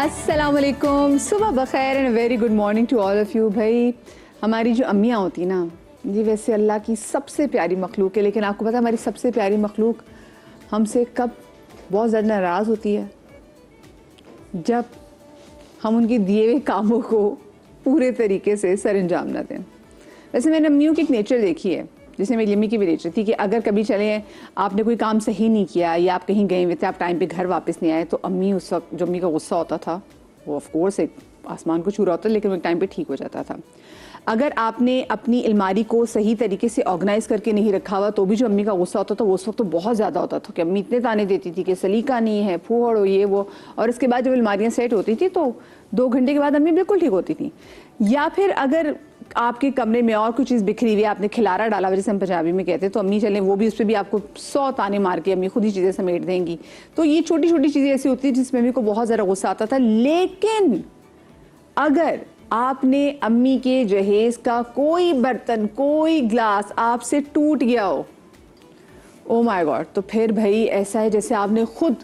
अस्सलाम वालेकुम, सुबह बखैर and very good morning to all of you. भाई हमारी जो अम्मियाँ होती ना, ये वैसे अल्लाह की सबसे प्यारी मखलूक है, लेकिन आपको पता है हमारी सबसे प्यारी मखलूक हमसे कब बहुत ज़्यादा नाराज़ होती है? जब हम उनके दिए हुए कामों को पूरे तरीके से सरअंजाम ना दें। वैसे मैंने अम्मियों की एक नेचर देखी है, जिसमें मेरी अम्मी की भी नेचर थी कि अगर कभी चले आपने कोई काम सही नहीं किया या आप कहीं गए हुए थे, आप टाइम पे घर वापस नहीं आए, तो अम्मी उस वक्त जो अम्मी का गुस्सा होता था वो ऑफ कोर्स एक आसमान को छू रहा होता, लेकिन वो एक टाइम पे ठीक हो जाता था। अगर आपने अपनी अलमारी को सही तरीके से ऑर्गेनाइज करके नहीं रखा हुआ, तो भी जो अम्मी का गुस्सा होता था वो उस वक्त तो बहुत ज़्यादा होता था कि अम्मी इतने ताने देती थी कि सलीका नहीं है, फूहड़ हो, ये वो। और इसके बाद जब अलमारियाँ सेट होती थी तो 2 घंटे के बाद अम्मी बिल्कुल ठीक होती थी। या फिर अगर आपके कमरे में और कोई चीज़ बिखरी हुई है, आपने खिलारा डाला हुआ, जैसे हम पंजाबी में कहते हैं, तो अम्मी चलें वो भी उस पर भी आपको 100 ताने मार के अम्मी खुद ही चीज़ें समेट देंगी। तो ये छोटी छोटी चीज़ें ऐसी होती थी जिसमें अम्मी को बहुत ज़्यादा गुस्सा आता था। लेकिन अगर आपने अम्मी के जहेज का कोई बर्तन, कोई ग्लास आपसे टूट गया हो, ओ माय गॉड, तो फिर भाई ऐसा है जैसे आपने खुद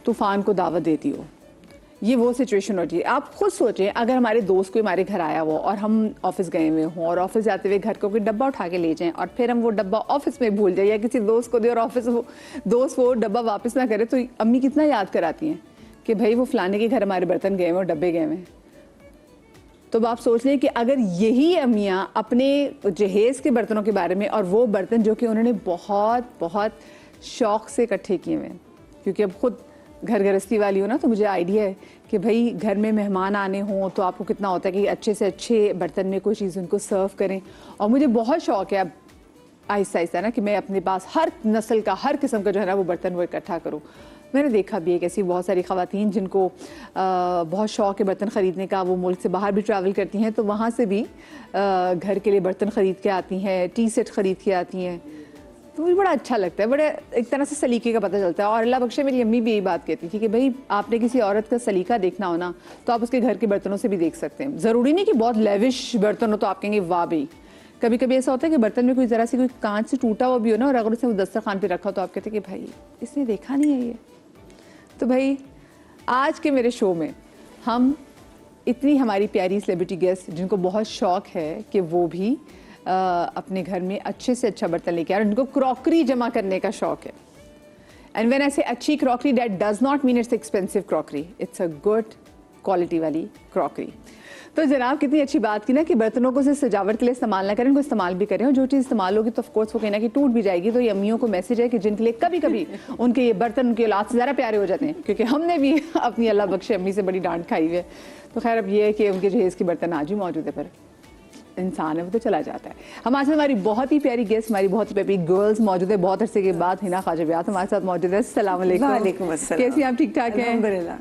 तूफान को दावत दे दी हो। ये वो सिचुएशन होती है। आप खुद सोचें, अगर हमारे दोस्त कोई हमारे घर आया हो और हम ऑफिस गए हुए हों और ऑफिस जाते हुए घर को कोई डब्बा उठा के ले जाएं और फिर हम वो डब्बा ऑफिस में भूल जाए या किसी दोस्त को दे और ऑफिस दोस्त वो डब्बा वापस ना करे, तो अम्मी कितना याद कराती हैं कि भाई वो फलाने के घर हमारे बर्तन गए हुए और डब्बे गए हुए हैं। तो आप सोच लें कि अगर यही अम्मियाँ अपने जहेज़ के बर्तनों के बारे में, और वो बर्तन जो कि उन्होंने बहुत बहुत शौक़ से इकट्ठे किए हुए हैं, क्योंकि अब खुद घर गृहस्थी वाली हो ना, तो मुझे आइडिया है कि भाई घर में मेहमान आने हों तो आपको कितना होता है कि अच्छे से अच्छे बर्तन में कोई चीज़ उनको सर्व करें। और मुझे बहुत शौक़ है अब आहिस्ता आहिस्ता ना कि मैं अपने पास हर नस्ल का, हर किस्म का जो है ना वो बर्तन वो इकट्ठा करूँ। मैंने देखा भी है ऐसी बहुत सारी ख़वातीन जिनको बहुत शौक़ है बर्तन ख़रीदने का, वो मुल्क से बाहर भी ट्रैवल करती हैं तो वहाँ से भी घर के लिए बर्तन ख़रीद के आती हैं, टी सेट ख़रीद के आती हैं। तो मुझे बड़ा अच्छा लगता है, बड़े एक तरह से सलीके का पता चलता है। और अल्लाह बख्शे मेरी अम्मी भी यही बात कहती थी कि भाई आपने किसी औरत का सलीका देखना हो ना, तो आप उसके घर के बर्तनों से भी देख सकते हैं। ज़रूरी नहीं कि बहुत लेविश बर्तन हो तो आप कहेंगे वाह भाई। कभी कभी ऐसा होता है कि बर्तन में कोई ज़रा सी कोई कांच से टूटा हुआ भी हो ना, और अगर उसने दस्तरखान पे रखा तो आप कहते हैं कि भाई इसने देखा नहीं है ये। तो भाई आज के मेरे शो में हम इतनी हमारी प्यारी सेलिब्रिटी गेस्ट जिनको बहुत शौक़ है कि वो भी अपने घर में अच्छे से अच्छा बर्तन लेके आ रहे हैं, उनको क्रॉकरी जमा करने का शौक़ है। एंड व्हेन आई से अच्छी crockery, that does not mean it's expensive crockery, it's a good quality वाली क्रॉकरी। तो जनाब कितनी अच्छी बात की ना कि बर्तनों को सिर्फ सजावट के लिए इस्तेमाल ना करें, उनको इस्तेमाल भी करें। और जो चीज़ इस्तेमाल होगी तो ऑफकोर्स वो कहना कि टूट भी जाएगी। तो ये अम्मियों को मैसेज है कि जिनके लिए कभी कभी उनके ये बर्तन उनकी औलाद से ज़्यादा प्यारे हो जाते हैं, क्योंकि हमने भी अपनी अल्लाह बख्शे अम्मी से बड़ी डांट खाई हुई है। तो खैर अब ये है कि उनके जहेज़ के बर्तन आज भी मौजूद है, पर इंसान है वो तो चला जाता है। हमारे साथ हमारी बहुत ही प्यारी गेस्ट, हमारी बहुत ही प्यारी गर्ल्स मौजूद है। बहुत अरसे के बाद हिना ख्वाजा हमारे साथ मौजूद है। अस्सलाम वालेकुम। कैसी आप? ठीक ठाक हैं? अल्हम्दुलिल्लाह।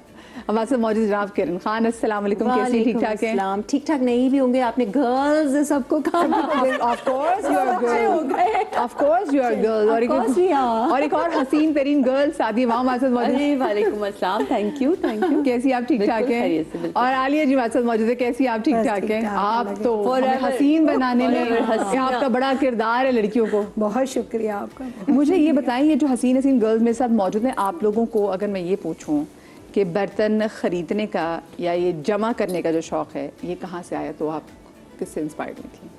हमारे साथ मौजूद जनाब किरण खान। अस्सलाम वालेकुम। कैसी? ठीक ठाक हैं? ठीक ठाक नहीं भी होंगे, आपने गर्ल्स सबको कहा। Of course you are girl, of course you are girl. और एक और हसीन तरीन गर्ल सादी वहाँ हमारे साथ मौजूद है। वालेकुम अस्सलाम। थैंक यू कैसी आप? ठीक ठाक हैं? और आलिया जी हमारे साथ मौजूद है। कैसी आप? ठीक ठाक हैं? आप तो हसीन बनाने में आपका बड़ा किरदार है लड़कियों को। बहुत शुक्रिया आपका। मुझे ये बताएं, ये जो हसीन हसीन गर्ल्स मेरे साथ मौजूद हैं, आप लोगों को अगर मैं ये पूछूं कि बर्तन ख़रीदने का या ये जमा करने का जो शौक़ है ये कहाँ से आया, तो आप किससे इंस्पायर्ड हुई थी?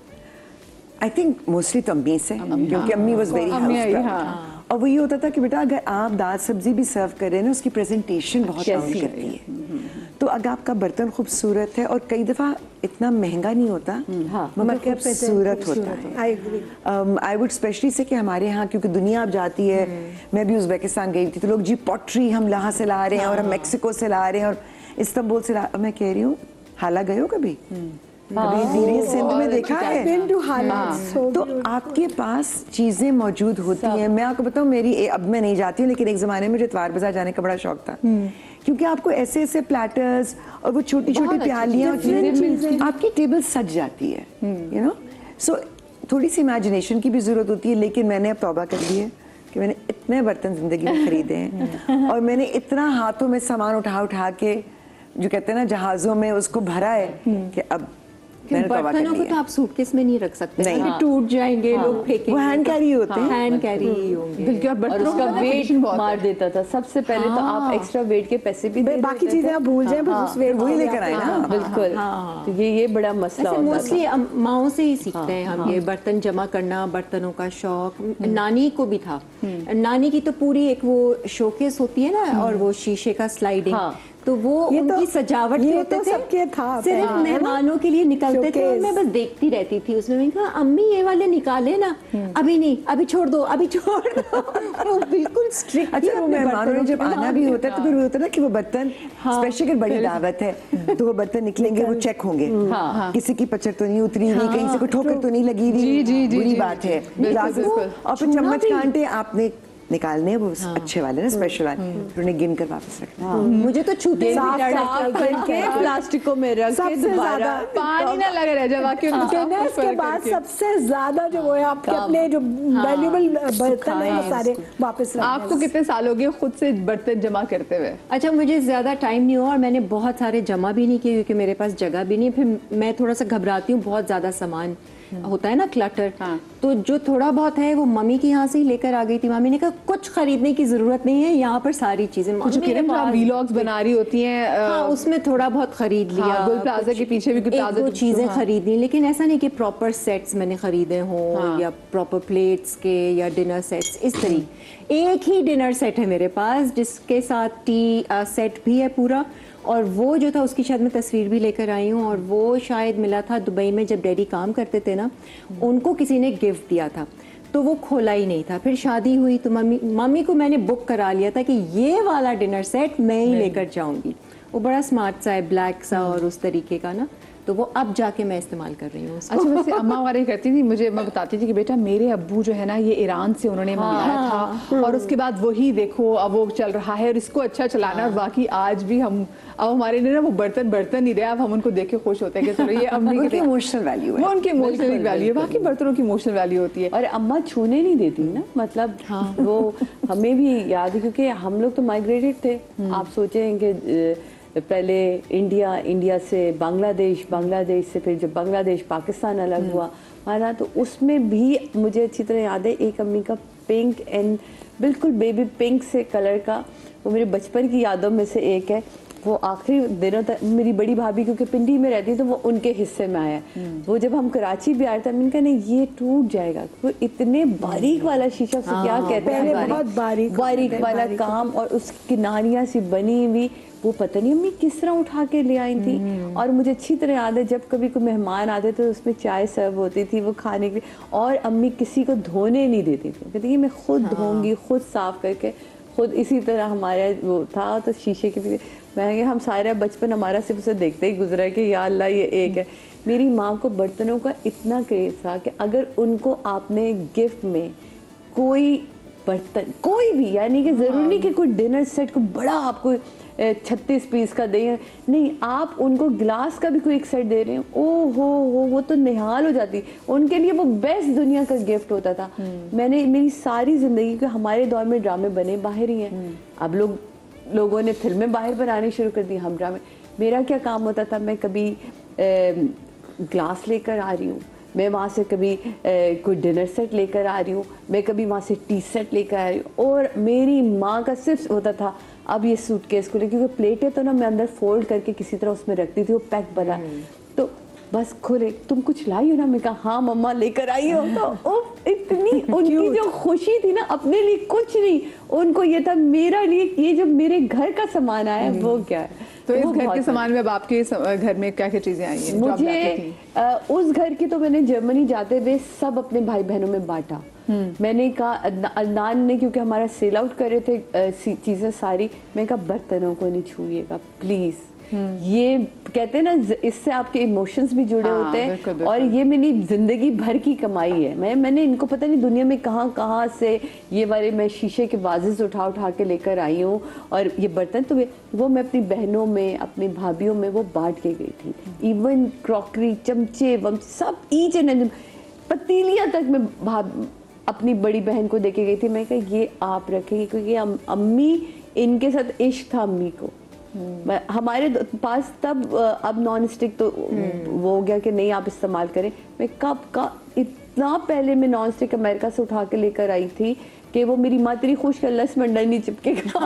आई थिंक मोस्टली तो अम्मी से, क्योंकि अम्मी वॉज वेरी हाउस। और वो ये होता था कि बेटा अगर आप दाल सब्जी भी सर्व कर रहे हैं ना, उसकी प्रेजेंटेशन बहुत काउंट करती है। तो अगर आपका बर्तन खूबसूरत है, और कई दफ़ा इतना महंगा नहीं होता मगर खूबसूरत होता है। आई वुड स्पेशली से कि हमारे यहाँ क्योंकि दुनिया अब जाती है, मैं भी उज़्बेकिस्तान गई थी तो लोग जी पॉटरी हम यहाँ से ला रहे हैं और हम मेक्सिको से ला रहे हैं और इस्तांबुल से मैं कह रही हूँ हाला गए हो कभी? सिंध में देखा है? तो आपके पास चीजें मौजूद होती हैं। मैं आपको बताऊं, मेरी अब मैं नहीं जाती हूँ, लेकिन एक जमाने में मुझे इतवार बाजार जाने का बड़ा शौक था, क्योंकि आपको ऐसे ऐसे प्लेटर्स और वो छोटी छोटी प्यालियां आपकी टेबल सज जाती है, यू नो। सो थोड़ी सी इमेजिनेशन की भी जरूरत होती है, लेकिन मैंने अब तौबा कर ली है कि मैंने इतने बर्तन जिंदगी में खरीदे हैं और मैंने इतना हाथों में सामान उठा उठा के, जो कहते हैं ना जहाज़ों में, उसको भरा है कि अब मैंने तौबा कर बर्तनों को लिया। तो आप सूटकेस में नहीं रख सकते, नहीं। क्योंकि टूट जाएंगे, लोग फेंकेंगे। वो हैंड कैरी होते हैं। हैंड कैरी ही होंगे। बल्कि और और बर्तनों उसका का वेट वेट बहुत मार देता था। सबसे पहले तो आप एक्स्ट्रा वेट के पैसे भी दे बाकी देते चीजें थे। आप भूल जाएं, बस उस वेट वही को लेकर आए ना। बिल्कुल। तो ये बड़ा मसला ऐसे होता मोस्टली था। माओ से ही सीखते हैं हम ये बर्तन जमा करना, बर्तनों का शौक। नानी को भी था। नानी की तो पूरी एक वो शोकेस होती है ना, और वो शीशे का स्लाइडिंग, हाँ। तो वो ये तो- उनकी सजावट ये के होते तो थे। सबके था सिर्फ पहले, है ना? मेहमानों के लिए निकलते थे, और शोकेस। मैं बस देखती रहती थी उसमें। मैंने कहा अम्मी ये वाले निकाले ना, अभी नहीं, अभी छोड़ दो, अभी छोड़ दो। वो बिल्कुल स्ट्रिक्ट। अच्छा, वो मेहमानों ने जब आना भी होता है तो फिर वो होता है ना कि वो बर्तन स्पेशल अगर बड़ी दावत है तो वो बर्तन निकलेंगे, वो चेक होंगे, किसी की पचर तो नहीं उतरी हुई, कहीं से कोई ठोकर तो नहीं लगी हुई। जी, जी, जी, बुरी जी, बात जी, है। बिल्कुल, ग्लासेस बिल्कुल। और फिर छूना चम्मच भी। कांटे आपने निकालने हैं, वो अच्छे वाले ना, स्पेशल वाले, फिर उन्हें गिन कर वापस रखना। मुझे तो छूते ही साफ डर साफ लगता है। करके प्लास्टिकों में रख के सबसे दोबारा ज्यादा पानी ना लगे रह जाए बाकी उनको साफ डिनर्स के कर बाद करके। सबसे ज्यादा जो वो है आपके अपने जो वैल्यूबल बर्तन है वो सारे वापस रखने आपको कितने साल हो गए खुद से बर्तन जमा करते हुए? अच्छा, मुझे ज़्यादा टाइम नहीं हुआ और मैंने बहुत सारे जमा भी नहीं किए, क्योंकि मेरे पास जगह भी नहीं। फिर मैं थोड़ा सा घबराती हूँ, बहुत ज़्यादा सामान होता है ना, क्लटर। हाँ। तो जो थोड़ा बहुत है वो मम्मी के यहाँ से ही लेकर आ गई थी। मम्मी ने कहा कुछ खरीदने की ज़रूरत नहीं है, यहाँ पर सारी चीज़ें कुछ मम्मी के किरण आप पास- वीलॉग्स बना रही होती हैं हाँ, उसमें थोड़ा बहुत खरीद लिया। हाँ, गुल प्लाजा के पीछे भी कोई एक प्लाजा दो जो- चीजें हाँ। खरीदी, लेकिन ऐसा नहीं कि प्रॉपर सेट्स मैंने खरीदे हों, हाँ। या प्रॉपर प्लेट्स के या डिनर सेट्स इस तरीके। एक ही डिनर सेट है मेरे पास, जिसके साथ टी सेट भी है पूरा, और वो जो था उसकी शायद मैं तस्वीर भी लेकर आई हूँ, और वो शायद मिला था दुबई में जब डैडी काम करते थे ना, उनको किसी ने गिफ्ट दिया था, तो वो खोला ही नहीं था। फिर शादी हुई तो मम्मी को मैंने बुक करा लिया था कि ये वाला डिनर सेट मैं ही लेकर जाऊंगी। वो बड़ा स्मार्ट सा है, ब्लैक सा और उस तरीके का ना, तो वो अब जाके मैं इस्तेमाल कर रही हूँ उसको। अच्छा, वैसे अम्मा हमारी करती थी, मुझे अम्मा बताती थी कि बेटा मेरे अब्बू जो है ना ये ईरान से उन्होंने मंगाया था, और उसके बाद वही देखो अब वो चल रहा है और इसको अच्छा चलाना। और बाकी आज भी हम अब हमारे लिए ना वो बर्तन नहीं रहे, अब हम उनको देख के खुश होते हैं कि चलो ये अम्मी उनकी के इमोशनल वैल्यू है। वो उनकी इमोशनल बिल्कुल, वैल्यू है, बिल्कुल। बाकी बर्तनों की इमोशनल वैल्यू होती है। और अम्मा छूने नहीं देती ना, मतलब वो हमें भी याद है, क्योंकि हम लोग तो माइग्रेटेड थे। आप सोचें कि पहले इंडिया से बांग्लादेश से फिर जब बांग्लादेश पाकिस्तान अलग हुआ हमारा, तो उसमें भी मुझे अच्छी तरह याद है एक अम्मी का पिंक एंड बिल्कुल बेबी पिंक से कलर का, वो मेरे बचपन की यादों में से एक है। वो आखिरी दिनों तक मेरी बड़ी भाभी क्योंकि पिंडी में रहती तो वो उनके हिस्से में आया। वो जब हम कराची भी आए थे, मैंने कहा नहीं ये टूट जाएगा, वो इतने बारीक वाला शीशा से क्या कहते हैं, पहले बहुत बारीक वाला काम, और उसकी किनारियां सी बनी हुई, वो पता नहीं अम्मी किस तरह उठा के ले आई थी। और मुझे अच्छी तरह याद है जब कभी कोई मेहमान आते तो उसमें चाय सर्व होती थी वो खाने के लिए, और अम्मी किसी को धोने नहीं देती थी, कहती मैं खुद धोऊंगी, खुद साफ करके खुद। इसी तरह हमारा वो था, तो शीशे के पीछे मैं हम सारा बचपन हमारा सिर्फ उसे देखते ही गुजरा कि या अल्लाह ये एक है। मेरी माँ को बर्तनों का इतना क्रेज था कि अगर उनको आपने गिफ्ट में कोई बर्तन कोई भी, यानी कि जरूरी नहीं कि कोई डिनर सेट को बड़ा आपको 36 पीस का दें, नहीं, आप उनको ग्लास का भी कोई एक सेट दे रहे हैं, ओ हो वो तो निहाल हो जाती। उनके लिए वो बेस्ट दुनिया का गिफ्ट होता था। मैंने मेरी सारी जिंदगी के हमारे दौर में ड्रामे बने बाहर ही हैं, अब लोगों ने फिल्में बाहर बनानी शुरू कर दी, हम ड्रामे। मेरा क्या काम होता था, मैं कभी ग्लास लेकर आ रही हूँ, मैं वहाँ से कभी कोई डिनर सेट लेकर आ रही हूँ, मैं कभी वहाँ से टी सेट लेकर आ रही हूँ। और मेरी माँ का सिर्फ होता था अब ये सूटकेस को लेकर, क्योंकि प्लेटें तो ना मैं अंदर फोल्ड करके किसी तरह उसमें रखती थी, वो पैक बना, तो बस खुले तुम कुछ लाई हो ना, मैं कहा हाँ मम्मा लेकर आई हो। तो इतनी उनकी जो खुशी थी ना, अपने लिए कुछ नहीं, उनको ये था मेरा लिए ये जो मेरे घर का सामान आया वो क्या है। तो इस वो घर बहुत के सामान में अब आपके घर में क्या क्या चीजें आई हैं जो आप मुझे लाती थी? उस घर की तो मैंने जर्मनी जाते हुए सब अपने भाई बहनों में बांटा। मैंने कहा अदनान ने, क्योंकि हमारा सेल आउट कर रहे थे चीजें सारी, मैं कहा बर्तनों को नहीं छूइएगा प्लीज। ये कहते हैं ना इससे आपके इमोशंस भी जुड़े होते हैं, बिल्कुल, बिल्कुल। और ये मेरी जिंदगी भर की कमाई है। मैंने इनको पता नहीं दुनिया में कहाँ से ये वाले मैं शीशे के वाजेस उठा के लेकर आई हूँ, और ये बर्तन तो वो मैं अपनी बहनों में अपनी भाभीयों में वो बांट के गई थी। इवन क्रॉकरी, चमचे सब ईच एंड पतीलियाँ तक मैं अपनी बड़ी बहन को देके गई थी। मैं कहा ये आप रखेंगे, क्योंकि अम्मी इनके साथ इश्क था अम्मी को, हमारे पास तब अब नॉन स्टिक तो वो हो गया कि नहीं आप इस्तेमाल करें। मैं कब का इतना पहले मैं नॉन स्टिक अमेरिका से उठा के लेकर आई थी कि वो मेरी माँ तेरी खुश लस मंडल नहीं चिपकेगा।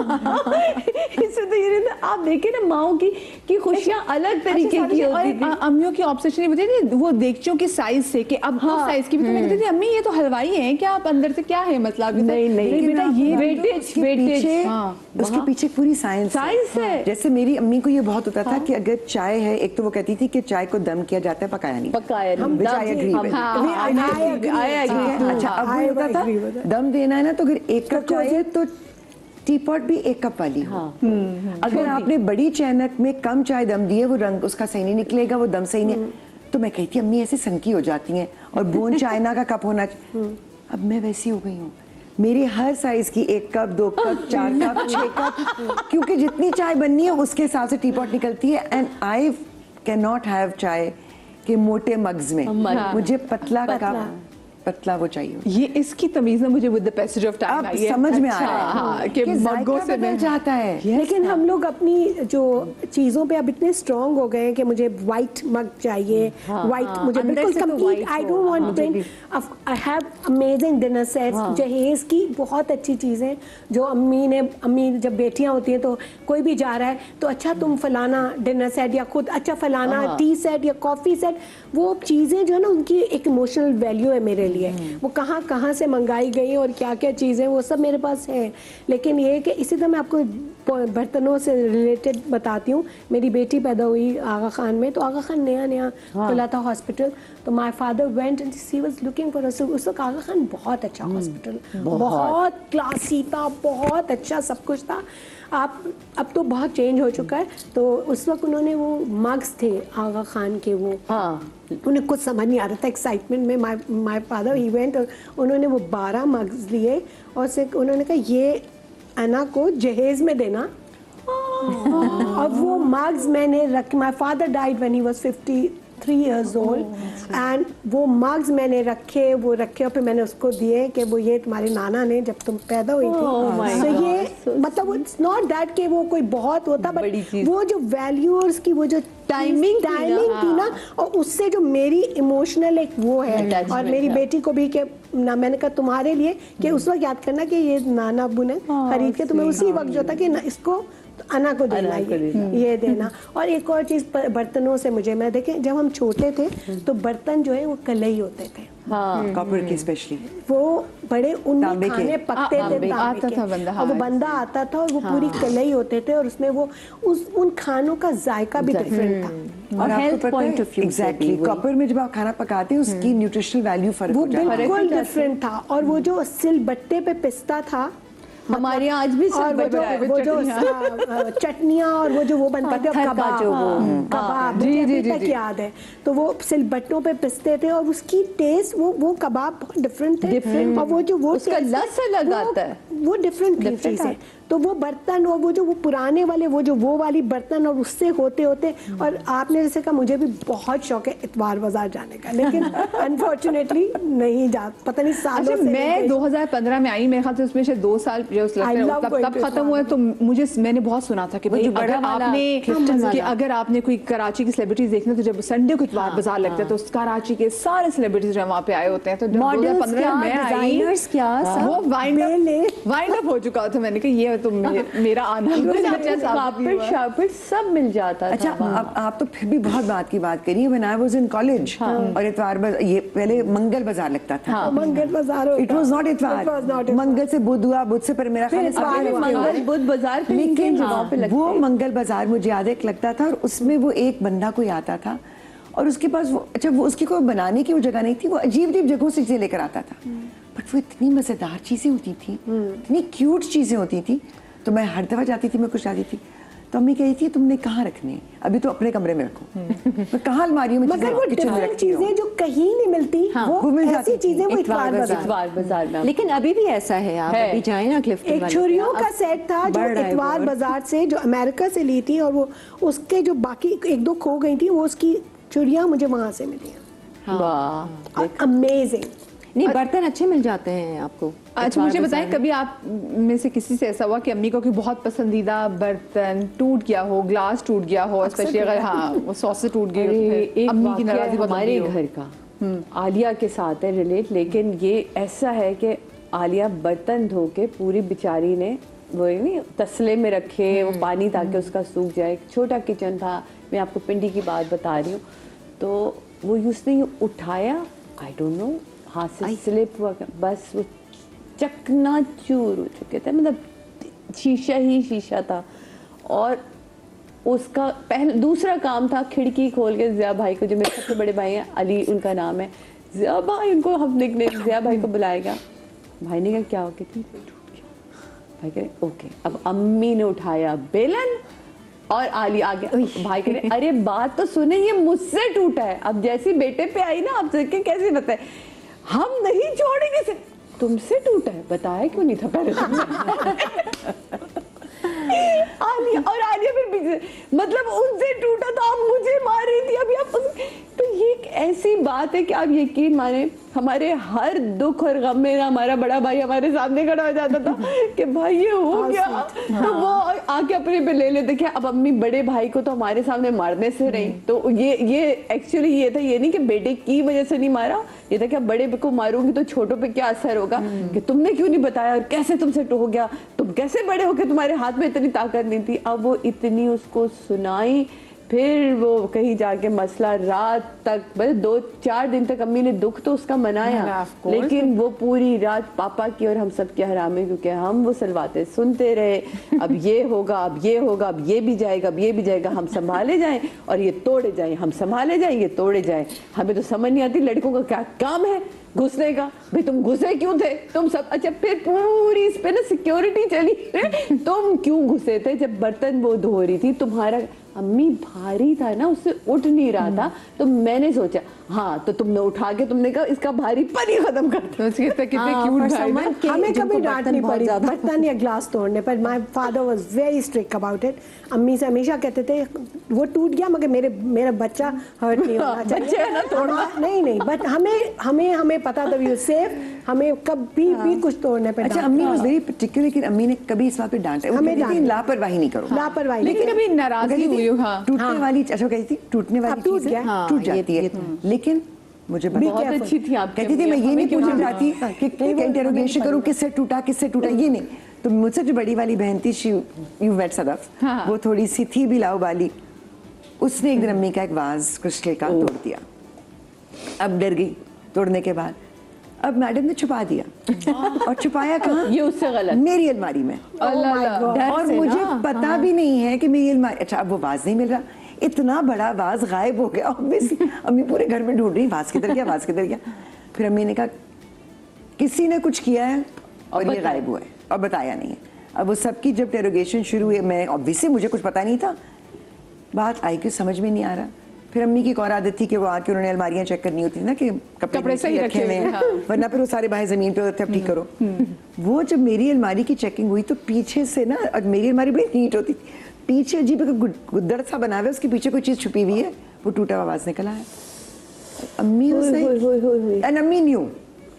इसमें तो ये रहता, आप देखें ना माओ की खुशियाँ अलग तरीके की होती थी। अम्मियों की ऑब्सेशन मुझे नहीं, वो देगचों की साइज से कि अब हाँ, साइज की भी तो मैं कहती थी अम्मी ये तो हलवाई है क्या, आप अंदर से क्या है मतलब। नहीं बेटा ये वेटेज उसके पीछे पूरी साइंस है। जैसे मेरी अम्मी को ये बहुत होता था कि अगर चाय है, एक तो वो कहती थी कि चाय को दम किया जाता है, पकाया नहीं। अच्छा अब वो होता था दम देना है ना, तो अगर एक कप चाय है तो टी पॉट भी एक कप वाली हो। अगर आपने बड़ी चैनक में कम चाय दम दी है, वो रंग उसका सही नहीं निकलेगा, वो दम सही नहीं। तो मैं कहती अम्मी ऐसे संकी हो जाती हैं, और बोन चाइना का कप होना। अब मैं वैसी हो गई हूँ, मेरी हर साइज की 1 कप 2 कप 4 कप 6 कप, क्योंकि जितनी चाय बननी है उसके हिसाब से टी पॉट निकलती है। And I can not have चाय के मोटे मग्स में, मुझे पतला कप, पतला वो चाहिए। ये इसकी तमीज ना मुझे with the passage of time अब समझ में आ रहा है हाँ, कि मग्गों से बदल जाता है। लेकिन हम लोग अपनी जो चीजों पे अब इतने स्ट्रांग हो गए हैं कि मुझे वाइट मग चाहिए, वाइट मुझे बिल्कुल complete, I don't want print. I have amazing dinner sets, जहेज की बहुत अच्छी चीजें जो अम्मी जब बेटियां होती हैं तो कोई भी जा रहा है तो अच्छा तुम फलाना डिनर सेट या खुद अच्छा फलाना टी सेट या कॉफी सेट, वो चीजें जो है ना उनकी एक इमोशनल वैल्यू है मेरे लिए। वो कहाँ से मंगाई गई और क्या क्या चीज़ें वो सब मेरे पास है। लेकिन ये कि इसी तरह मैं आपको बर्तनों से रिलेटेड बताती हूँ। मेरी बेटी पैदा हुई आगा खान में, तो आगा खान नया खुला था हॉस्पिटल, तो my father went and she was looking for us. उस वक्त आगा खान बहुत अच्छा हॉस्पिटल, बहुत क्लासी था, बहुत अच्छा सब कुछ था। अब तो बहुत चेंज हो चुका है। तो उस वक्त उन्होंने वो मग्स थे आगा खान के, वो उन्हें कुछ समझ नहीं आ रहा था एक्साइटमेंट में। माय फादर ही वेंट, उन्होंने वो 12 मग्स लिए और उन्होंने कहा ये अन्ना को जहेज में देना। और वो मग्स मैंने रख, my father died when he was 53 years old, and वो मग्स मैंने रखे और फिर मैंने उसको दिए कि वो ये तुम्हारे नाना ने जब तुम पैदा हुई थी। तो ये मतलब इट्स नॉट दैट कि वो कोई बहुत होता, बट वो जो वैल्यूज की वो जो टाइमिंग थी ना, और उससे जो मेरी इमोशनल एक वो है। और मेरी बेटी को भी कि ना, मैंने कहा तुम्हारे लिए कि उस वक्त याद करना कि ये नाना अब्बू ने खरीद के तुम्हें उसी वक्त जो था कि इसको अन्ना को देना, ये देना। और एक और चीज बर्तनों से मुझे, मैं देखें जब हम छोटे थे तो बर्तन जो है वो कलई होते थे, कॉपर के स्पेशली, वो बड़े उनमें खाने पकते थे, आता था बंदा, और वो बंदा आता था और वो पूरी कलई होते थे, और उसमें वो उन खानों का जायका भी डिफरेंट था। और health point of view exactly copper में जब आप खाना पकाते हैं उसकी न्यूट्रिशनल वैल्यू फर्क हो जाता है, वो बिल्कुल डिफरेंट था। और वो जो सिलबट्टे पे पिसता था, हमारे यहाँ आज भी वो जो चटनियाँ और वो जो वो बनता था कबाब, मुझे अभी तक याद है। तो वो सिलबट्टों पे पिसते थे और उसकी टेस्ट, वो कबाब बहुत डिफरेंट थे, और वो जो वो उसका लस अलग आता है, वो डिफरेंट चीज़ें। तो वो बर्तन और वो जो वो पुराने वाले वो वाली बर्तन, और उससे होते और आपने जैसे कहा मुझे भी बहुत शौक है इतवार बाजार जाने का, लेकिन अनफॉर्चुनेटली नहीं जा, पता नहीं सालों से। मैं 2015 में आई, मेरे ख्याल से उसमें से 2 साल तब खत्म हुआ। तो मैंने बहुत सुना था कि भाई अगर आपने कोई कराची की सेलिब्रिटीज देखना, तो जब संडे को इतवार बाजार लगता है तो कराची के सारे सेलिब्रिटीज वहाँ पे आए होते हैं। तो 2015 में आई, वो वाइंड अप हो चुका था। मैंने कहा ये तो मेरा आना सब मिल जाता था। अच्छा, आप तो फिर भी बहुत बात की बात करिए। When I was in college, और इतवार ये पहले मंगल बाजार लगता था, मंगल बाजार, इट वाज नॉट इतवार, मंगल से बुध हुआ, बुध से पर मेरा मंगल बुध बाजार, लेकिन वो मंगल बाजार मुझे याद है लगता था, और उसमें वो एक बंदा कोई आता था और उसके पास वो, अच्छा वो उसकी कोई बनाने की वो जगह नहीं थी, वो अजीब अजीब जगहों से चीजें लेकर आता था, बट वो इतनी मजेदार चीजें होती थी, इतनी क्यूट चीजें होती थी। तो मैं हर दफा जाती थी, मैं कुछ जाती थी तो अम्मी कहती थी तुमने कहाँ रखने, अभी तो अपने कमरे में रखो, मैं कहाँ अलमारियों में, मगर वो डिफरेंट चीजें जो कहीं नहीं मिलती, वो मिल जाती चीजें, वो इतवार बाजार में। लेकिन अभी भी ऐसा है, आप अभी जाए ना क्लिफ्टन एक छुरियों का सेट था जो इतवार बाजार से, जो अमेरिका से ली थी, और वो उसके जो बाकी 1-2 खो गई थी, वो उसकी छुरियां मुझे वहां से मिली। अमेजिंग। नहीं, बर्तन अच्छे मिल जाते हैं आपको। अच्छा मुझे बताएं, कभी आप में से किसी से ऐसा हुआ कि अम्मी को कोई बहुत पसंदीदा बर्तन टूट गया हो, ग्लास टूट गया हो, स्पेशली अगर हाँ वो सॉस से टूट गई हो, तो फिर एक अम्मी की नाराजगी बहुत हमारे होती हो। घर का आलिया के साथ है रिलेट, लेकिन ये ऐसा है कि आलिया बर्तन धो के पूरी बेचारी ने वो नहीं तसले में रखे वो पानी ताकि उसका सूख जाए। छोटा किचन था, मैं आपको पिंडी की बात बता रही हूँ, तो वो उसने ये उठाया, आई डोंट नो हाथ से स्लिप हुआ, बस वो चकनाचूर हो चुके थे, मतलब शीशा ही शीशा था। और उसका दूसरा काम था खिड़की खोल के जिया भाई को, जो मेरे सबसे बड़े भाई हैं, अली उनका नाम है, जिया भाई उनको हम निकनेम जिया भाई को बुलाएगा। भाई ने कहा क्या हो गया, टूट गया। भाई कह रहे ओके। अब अम्मी ने उठाया बेलन और आली आ गया। भाई कह रहे अरे बात तो सुने, ये मुझसे टूटा है। अब जैसी बेटे पे आई ना, आप कैसे बताए, हम नहीं छोड़ेंगे से, तुमसे टूटा है, बताया क्यों नहीं था पहले तुमने? आलिया और आलिया फिर पीछे, मतलब उनसे टूटा था, अब मुझे मार रही थी, अभी आप तो ये एक ऐसी बात है कि आप यकीन माने हमारे हर दुख और गम में ना हमारा बड़ा भाई हमारे सामने खड़ा हो जाता था कि भाई ये हो गया, तो वो आके अपने पे ले लेते। क्या अब अम्मी बड़े भाई को तो हमारे सामने मारने से रही, तो ये एक्चुअली ये था, ये नहीं कि बेटे की वजह से नहीं मारा, ये था कि अब बड़े को मारूंगी तो छोटों पे क्या असर होगा कि तुमने क्यों नहीं बताया और कैसे तुमसे हो गया, तुम कैसे बड़े हो के तुम्हारे हाथ में इतनी ताकत नहीं थी। अब वो इतनी उसको सुनाई, फिर वो कहीं जाके मसला रात तक, बस 2-4 दिन तक अम्मी ने दुख तो उसका मनाया, लेकिन वो पूरी रात पापा की और हम सब के हरामे, क्योंकि हम वो सलवाते सुनते रहे, अब ये होगा, अब ये होगा, अब ये भी जाएगा, अब ये भी जाएगा, हम संभाले जाएं और ये तोड़े जाएं, हम संभाले जाएं, ये तोड़े जाएं। हमें तो समझ नहीं आती लड़कों का क्या काम है घुसने का, भाई तुम घुसे क्यों थे तुम सब। अच्छा फिर पूरी इस पे ना सिक्योरिटी चली, तुम क्यों घुसे थे जब बर्तन वो धो रही थी, तुम्हारा अम्मी भारी था ना, उससे उठ नहीं रहा था, तो मैंने सोचा हाँ, तो तुमने उठा के तुमने कहा इसका भारीपन ही खत्म कर दो। कितने क्यूट भाई ना। हमें कभी डांट नहीं पड़ी बर्तन या ग्लास तोड़ने पर। My father was very strict about it. अम्मी से हमेशा कहते थे वो टूट गया मगर मेरा बच्चा हर्ट नहीं होना चाहिए। नहीं बट हमें पता था वी सेफ, हमें कभी भी कुछ तोड़ने पर। अच्छा अम्मी वाज वेरी पर्टिकुलर, लेकिन अम्मी ने कभी इस बात पे डांटा, हमें लापरवाही नहीं करो, लापरवाही। लेकिन कभी नाराजगी हुई हो? हाँ टूटने वाली, अच्छा कहती थी टूटने वाली चीज़ टूट जाती है, लेकिन मुझे बहुत अच्छी थी आप कहती थी, मैं ये नहीं पूछना चाहती कि इंटरोगेशन करूं किससे टूटा ये नहीं। तो मुझसे जो बड़ी वाली बहन थी, यू मेट सदफ, वो थोड़ी सी थी भी लाऊ वाली, उसने एक दिन अम्मी का एक वाज क्रिस्टल का तोड़ दिया। अब डर गई तोड़ने के बाद, अब मैडम ने छुपा दिया और छुपाया कहाँ, ये उससे गलत, मेरी अलमारी में। और मुझे पता भी नहीं है कि मेरी अलमारी, अच्छा अब वो वाज नहीं मिल रहा, इतना बड़ा वाज गायब हो गया ऑब्वियसली। अम्मी पूरे घर में ढूंढ रही, वाज किधर गया। फिर अम्मी ने कहा किसी ने कुछ किया है और ये गायब हुआ है और बताया नहीं है। अब वो सबकी जब इंटरोगेशन शुरू हुई, मैं ऑब्वियसली मुझे कुछ पता नहीं था, बात आई कि समझ में नहीं आ रहा। फिर अम्मी की एक और आदत थी कि वो आके उन्होंने अलमारियां चेक करनी होती थी ना कि कपड़े सही रखे हुए हैं, वरना फिर वो सारे बाहर जमीन पे होते, अब ठीक करो। वो जब मेरी अलमारी की चेकिंग हुई तो पीछे से ना, और मेरी अलमारी बड़ी नीट होती थी, पीछे अजीब गुद्दड़ सा बना हुआ है, उसके पीछे कोई चीज छुपी हुई है, वो टूटा हुआ आवाज निकला है। अम्मी अम्मी न्यू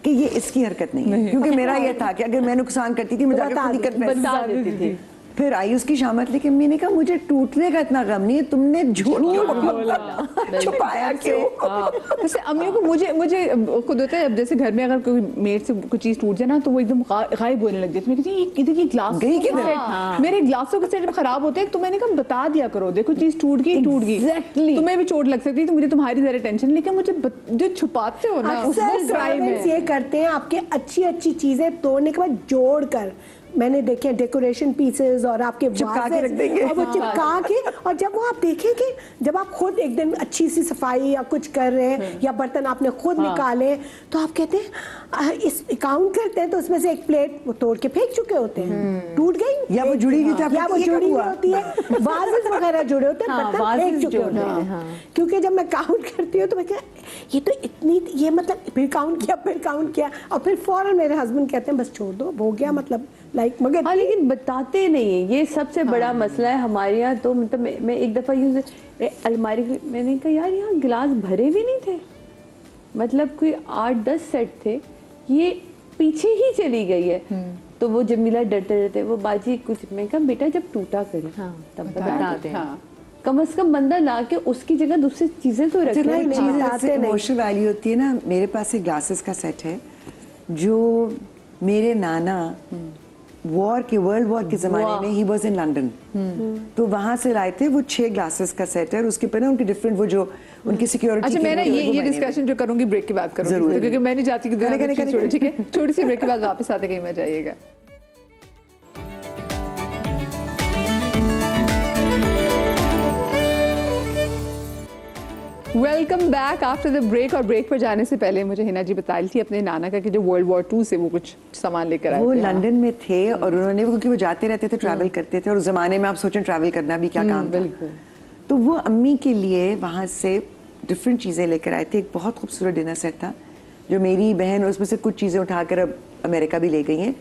कि ये इसकी हरकत नहीं है, क्योंकि मेरा ये था कि अगर मैं नुकसान करती थी मैं जाके बता देती थी। फिर आई उसकी शामत, लेकिन अम्मी ने कहा मुझे टूटने का इतना गम नहीं है, तुमने झूठ बोला, छुपाया क्यों? वैसे अम्मियों को मुझे खुद होता है, अब जैसे घर में अगर कोई मेड से कोई चीज टूट जाए ना, तो वो एकदम गायब होने लग जाती है। मैं कहती हूँ इधर की ग्लास गई किधर? मेरे ग्लासों के सेट खराब होते हैं, तो मैंने कहा बता दिया करो, देखो चीज टूट गई, तुम्हें भी चोट लग सकती है, तो मुझे तुम्हारी जरा टेंशन, लेकिन मुझे जो छुपाते हो ना, ये करते हैं आपके अच्छी चीजें तोड़ने के बाद जोड़ कर। मैंने देखे डेकोरेशन पीसेस और आपके चिपका के रख देंगे, और वो चिपका के, और जब वो आप देखेंगे, जब आप खुद एक दिन अच्छी सी सफाई या कुछ कर रहे हैं या बर्तन आपने खुद निकाले, तो आप कहते हैं इस काउंट करते हैं, तो उसमें से एक प्लेट वो तोड़ के फेंक चुके होते हैं, टूट गई, या वो जुड़ी हुई होती है, वाजेस वगैरह जुड़े होते हैं, बर्तन फेंक चुके होते हैं। क्योंकि जब मैं काउंट करती हूँ तो मैं ये तो इतनी, ये मतलब फिर काउंट किया और फिर फौरन मेरे हस्बैंड कहते हैं बस छोड़ दो, हो गया, मतलब लाइक, मगर हाँ, लेकिन बताते नहीं है, ये सबसे बड़ा मसला है हमारे यहाँ। तो मतलब मैं एक दफ़ा यूँ अलमारी, मैंने कहा यार यहाँ गिलास भरे भी नहीं थे, मतलब कोई 8-10 सेट थे, ये पीछे ही चली गई है। तो वो जमीला डरते डरते वो बाजी कुछ, मैं कहा बेटा जब टूटा करे तब बता दे। कम से कम बंदा ला के उसकी जगह दूसरी चीजें तो रखे। इमोशनल वैल्यू होती है ना। मेरे पास एक ग्लासेस का सेट है जो मेरे नाना वर्ल्ड वॉर के जमाने में ही वाज इन लंदन, तो वहां से लाए थे। वो 6 ग्लासेस का सेट है और उसके पर ना उनके डिफरेंट वो जो उनकी सिक्योरिटी। अच्छा, मैं ना ये डिस्कशन जो करूंगी ब्रेक के बाद करूंगी, क्योंकि मैं नहीं चाहती कि ठीक है, छोटी सी ब्रेक के बाद वापस आते कहीं मत जाइएगा। Welcome back after the break. और ब्रेक पर जाने से पहले मुझे हिना जी बता रही थी अपने नाना का कि जो वर्ल्ड वॉर 2 से वो कुछ सामान लेकर आए थे। वो लंदन में थे और उन्होंने, क्योंकि वो जाते रहते थे, ट्रैवल करते थे, और उस जमाने में आप सोचें ट्रैवल करना भी क्या काम था। तो वो अम्मी के लिए वहाँ से डिफरेंट चीज़ें लेकर आए थे। एक बहुत खूबसूरत डिनर सेट था जो मेरी बहन उसमें से कुछ चीज़ें उठाकर अब अमेरिका भी ले गई हैं।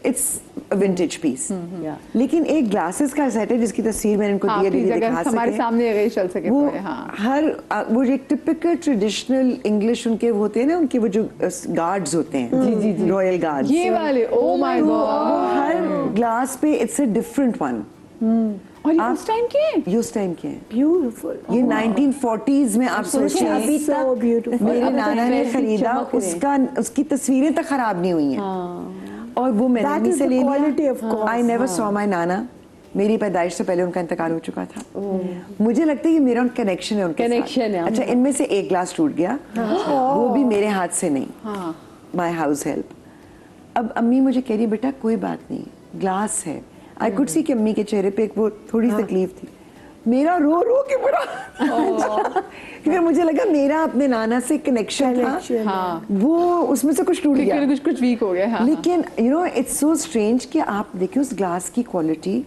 It's a vintage piece. लेकिन एक ग्लासेस का सेट है जिसकी तस्वीर मैंने उनको दी है, दिखा सके हमारे सामने अगर चल सके वो। हाँ। वो एक टिपिकल ट्रेडिशनल इंग्लिश उनके होते हैं ना, उनके वो जो गार्ड्स होते हैं, रॉयल गार्ड्स, ये वाले। Oh my God. Her glass पे इट्स अ डिफरेंट वन। और ये उस टाइम के हैं? ये उस टाइम के हैं। ब्यूटीफुल। ये 1940s में आप सोचिए, अभी so beautiful। मेरे नाना ने खरीदा, उसकी तस्वीरें तक खराब नहीं हुई हैं। और वो मैंने मम्मी से ले लिया। आई नेवर सॉ माय नाना। मेरी पैदाइश से पहले उनका इंतकाल हो चुका था। मुझे लगता है कि मेरा कनेक्शन है उनके साथ। अच्छा, इनमें से एक ग्लास टूट गया, वो भी मेरे हाथ से नहीं, माय हाउस हेल्प। अब अम्मी मुझे कह रही बेटा कोई बात नहीं, ग्लास है। आई कुड सी कि अम्मी के चेहरे पे एक वो थोड़ी सी तकलीफ थी। मेरा रो रो के बड़ा क्योंकि मुझे लगा मेरा अपने नाना से कनेक्शन था। हाँ। वो उसमें से कुछ टूट गया, कुछ वीक हो गया। हाँ। लेकिन you know it's so strange कि आप देखिए उस ग्लास की क्वालिटी,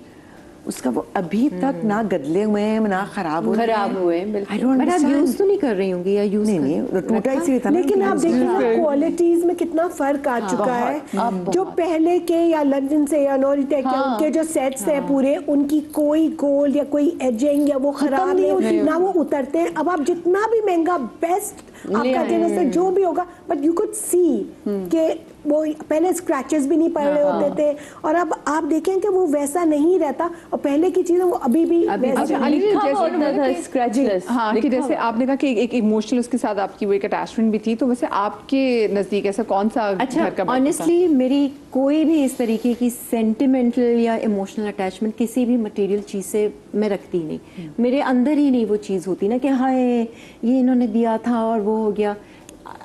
उसका वो अभी तक ना गदले हुए हैं ना खराब हुए हैं। आई डोंट, बट आप यूज तो नहीं कर रही होंगी या यूज नहीं, टूटा इसलिए था। लेकिन आप देखिए ना क्वालिटीज में कितना फर्क आ चुका है। जो पहले के या लंदन से या नोरिटेक के उनके जो सेट्स हैं पूरे, उनकी कोई गोल्ड या कोई एजिंग या वो खराब नहीं होती ना, वो उतरते हैं। अब आप जितना भी महंगा बेस्ट आपका डिनर सेट जो भी होगा, बट यू कुड सी कि वो पहले स्क्रैचेस भी नहीं पड़ रहे होते थे, और अब आप देखें कि वो वैसा नहीं रहता। और पहले की चीजें वो अभी भी स्क्रैचलेस। हाँ, कि जैसे आपने कहा कि एक इमोशनल उसके साथ आपकी वो एक अटैचमेंट भी थी, तो वैसे आपके नजदीक ऐसा कौन सा घर का? ऑनेस्टली मेरी कोई भी इस तरीके की सेंटिमेंटल या इमोशनल अटैचमेंट किसी भी मटेरियल चीज़ से मैं रखती नहीं। मेरे अंदर ही नहीं वो चीज़ होती ना कि हाय ये इन्होंने दिया था और वो हो गया।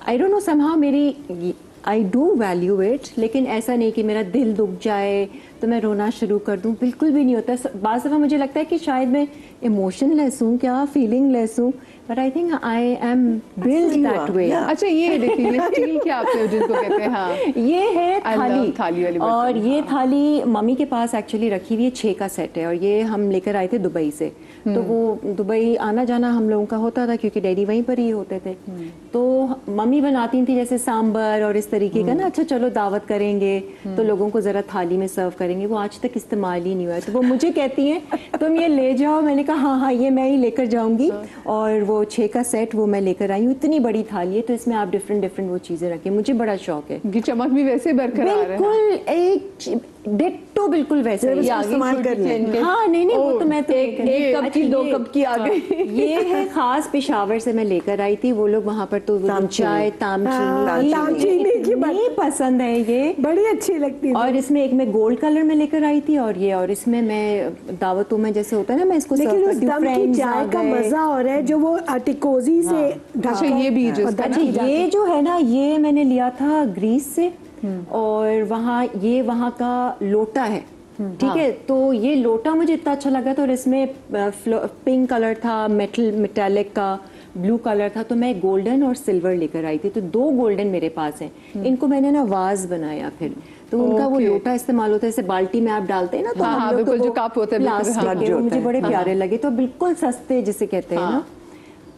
आई डोंट नो, समहाउ मेरी आई डू वैल्यू इट, लेकिन ऐसा नहीं कि मेरा दिल दुख जाए तो मैं रोना शुरू कर दूं, बिल्कुल भी नहीं होता। बाज़ दफ़ा मुझे लगता है कि शायद मैं इमोशनलेस हूँ, क्या फीलिंग लेस हूँ, but I think I am build that way. अच्छा, ये देखिए ये स्टील क्या आपने जिसको कहते हैं? हाँ, ये है थाली वाली। और ये थाली मम्मी के पास एक्चुअली रखी हुई है, 6 का सेट है, और ये हम लेकर आए थे दुबई से। तो वो दुबई आना जाना हम लोगों का होता था क्योंकि डैडी वहीं पर ही होते थे। तो मम्मी बनाती थी जैसे सांबर और इस तरीके का ना, अच्छा चलो दावत करेंगे तो लोगों को जरा थाली में सर्व करेंगे, वो आज तक इस्तेमाल ही नहीं हुआ है। तो वो मुझे कहती हैं तुम ये ले जाओ। मैंने कहा हाँ ये मैं ही लेकर जाऊंगी। और वो 6 का सेट वो मैं लेकर आई हूँ। इतनी बड़ी थाली है, तो इसमें आप डिफरेंट वो चीजें रखें। मुझे बड़ा शौक है कि चमक भी वैसे बरकरार है। बिल्कुल एक डिट्टो बिल्कुल वैसे ही इस्तेमाल कर लें। हाँ नहीं वो तो मैं तो एक कप की 2 कप की आ गई। ये है खास पेशावर से मैं लेकर आई थी। वो लोग वहाँ पर तो चाय तामचीनी की पसंद है, ये बड़ी अच्छी लगती है। और इसमें एक मैं गोल्ड कलर में लेकर आई थी, और ये और इसमें मैं दावतों में जैसे होता है ना, मैं इसको लेकिन उस दम की चाय का मजा और है जो वो टिकोजी से। अच्छा, ये भी अच्छा ये जो है ना, ये मैंने लिया था ग्रीस से, और वहाँ का लोटा है, ठीक है। तो ये लोटा मुझे इतना अच्छा लगा था, और इसमें पिंक कलर था, मेटालिक का ब्लू कलर था। तो मैं गोल्डन और सिल्वर लेकर आई थी, तो 2 गोल्डन मेरे पास हैं। इनको मैंने ना वाज बनाया फिर, तो उनका वो लोटा इस्तेमाल होता है, जैसे बाल्टी में आप डालते हैं ना, तो हम लोग जो कप होते हैं प्लास्टिक के, मुझे बड़े प्यारे लगे, तो बिल्कुल सस्ते जिसे कहते हैं ना।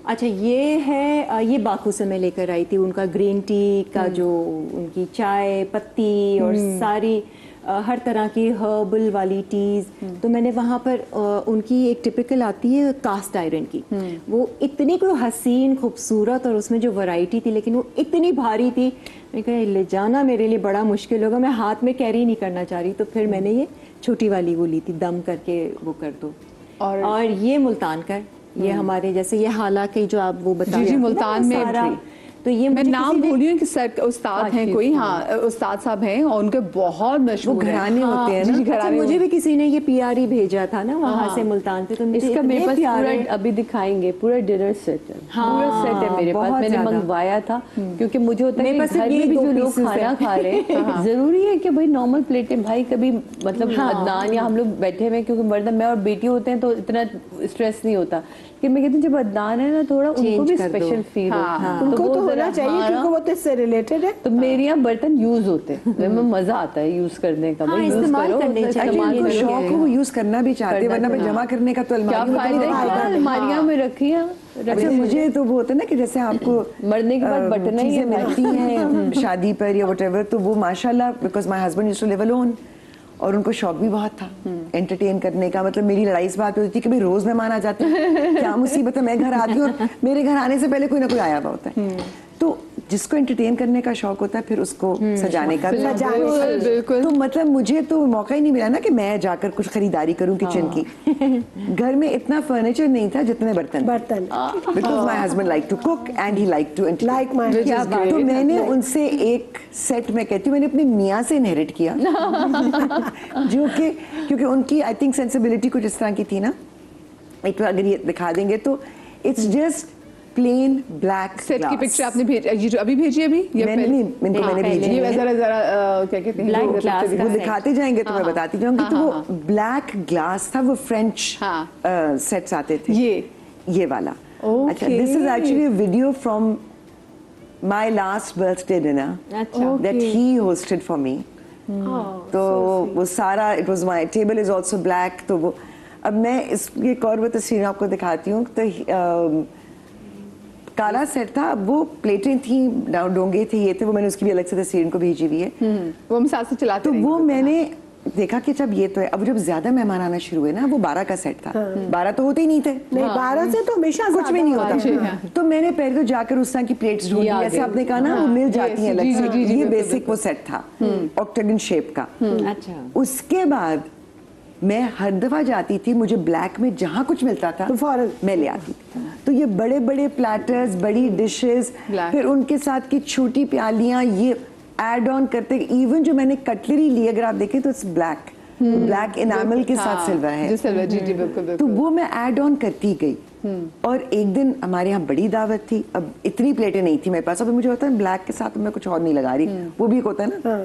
अच्छा ये है, ये बाकू से मैं लेकर आई थी। उनका ग्रीन टी का जो उनकी चाय पत्ती और सारी हर तरह की हर्बल वाली टीज़। तो मैंने वहाँ पर उनकी एक टिपिकल आती है कास्ट आयरन की, वो इतनी कोई हसीन खूबसूरत और उसमें जो वैरायटी थी, लेकिन वो इतनी भारी थी, मैंने कहा ले जाना मेरे लिए बड़ा मुश्किल होगा, मैं हाथ में कैरी नहीं करना चाह रही। तो फिर मैंने ये छोटी वाली वो ली थी, दम करके वो कर दो। और ये मुल्तान का, ये हमारे जैसे ये हालांकि जो आप वो बता जी मुल्तान में तो ये मैं नाम भूली हूँ कि सर उस्ताद हैं कोई, हाँ उस्ताद साहब हैं और उनके बहुत मशहूर घराने होते हैं ना। जी घराने मुझे भी किसी ने ये पीआरई भेजा था ना वहाँ से मुल्तान से, तो इसका मेरे पास पूरा अभी दिखाएंगे पूरा डिनर सेट है, पूरा सेट है मेरे पास, मैंने मंगवाया था क्योंकि मुझे होता है कि घर में भी जो लोग खाना खा रहे हैं जरूरी है कि भाई नॉर्मल प्लेटें, भाई कभी मतलब अदनान या हम लोग बैठे हुए क्योंकि मर्द मैं और बेटी होते हैं तो इतना स्ट्रेस नहीं होता, कि मैं कहती हूँ जब अदनान है ना थोड़ा उनको भी स्पेशल फील हो, उनको तो होना चाहिए क्योंकि वो तो इससे रिलेटेड है। तो मेरे यहाँ बर्तन यूज होते हैं, में मजा आता है यूज करने का, भाई यूज इस्तेमाल करो, करने चाहिए। उनको शौक हो वो यूज करना भी चाहते हैं, वरना फिर जमा करने का तो क्या अलमारी में फायदा है, अलमारियाँ में रखी है। अच्छा मुझे तो वो होता है ना कि जैसे आपको मरने के बाद बटन ही चीजें मिलती हैं शादी पर या व्हाटएवर, तो वो माशाल्लाह because my husband used to live alone और उनको शौक भी बहुत था एंटरटेन करने का। मतलब मेरी लड़ाई इस बात पे होती थी कि भाई रोज मेहमान आ जाते हैं, क्या मुसीबत है, मैं घर आती हूँ और मेरे घर आने से पहले कोई ना कोई आया हुआ होता है। तो जिसको एंटरटेन करने का शौक होता है फिर उसको सजाने का भी। बिल्कुल। तो मतलब मुझे तो मौका ही नहीं मिला ना कि मैं जाकर कुछ खरीदारी करूं किचन की। घर में इतना फर्नीचर नहीं था जितने बर्तन because my husband like to cook and he like to like my तो मैंने उनसे एक सेट में कहती हूँ मैंने अपने मियाँ से इनहेरिट किया जो कि क्योंकि उनकी आई थिंक सेंसिबिलिटी कुछ इस तरह की थी ना। एक बार अगर ये दिखा देंगे तो it's just plain black set की पिक्चर आपने भेजी, जो अभी भेजी अभी मैंने नहीं मैंने भेजी ये जरा जरा क्या कहते हैं Black glass वो दिखाते जाएंगे तो मैं बताती जाऊंगी। तो वो ब्लैक ग्लास था, वो फ्रेंच सेट्स आते थे ये वाला। अच्छा this is actually a video from my last birthday dinner that he hosted for me. तो वो सारा it was my table is also black. तो वो अब मैं इस एक और वो तस्वीर आपको दिखाती हूँ। तो काला सेट था, अब वो प्लेटें थी, डोंगे थे, ये थे, वो मैंने उसकी भी अलग से तस्वीर इनको भेजी हुई है। वो हम साथ से चलाते तो वो मैंने देखा कि जब ये तो है, अब जब ज्यादा मेहमान आना शुरू हुए ना, वो 12 का सेट था। 12 तो होते ही नहीं थे, नहीं 12 से तो हमेशा कुछ भी नहीं होता। तो मैंने पहले तो जाकर उस तरह की प्लेट्स ढूंढी, जैसे आपने कहा ना वो मिल जाती है अलग से। ये बेसिक वो सेट था ऑक्टागन शेप का। अच्छा उसके बाद मैं हर दफा जाती थी, मुझे ब्लैक में जहाँ कुछ मिलता था तो फौरन मैं ले आती थी। तो ये बड़े बड़े प्लेटर्स, बड़ी डिशेस, फिर उनके साथ की छोटी प्यालियां, ये ऐड ऑन करते। इवन जो मैंने कटलरी ली अगर आप देखें तो इट्स ब्लैक इनामल के साथ सिल्वर है, जी बिल्कुल। तो वो मैं ऐड ऑन करती गई। और एक दिन हमारे यहाँ बड़ी दावत थी, अब इतनी प्लेटें नहीं थी मेरे पास। अब मुझे होता है ब्लैक के साथ मैं कुछ और नहीं लगा रही, वो भी एक होता है ना।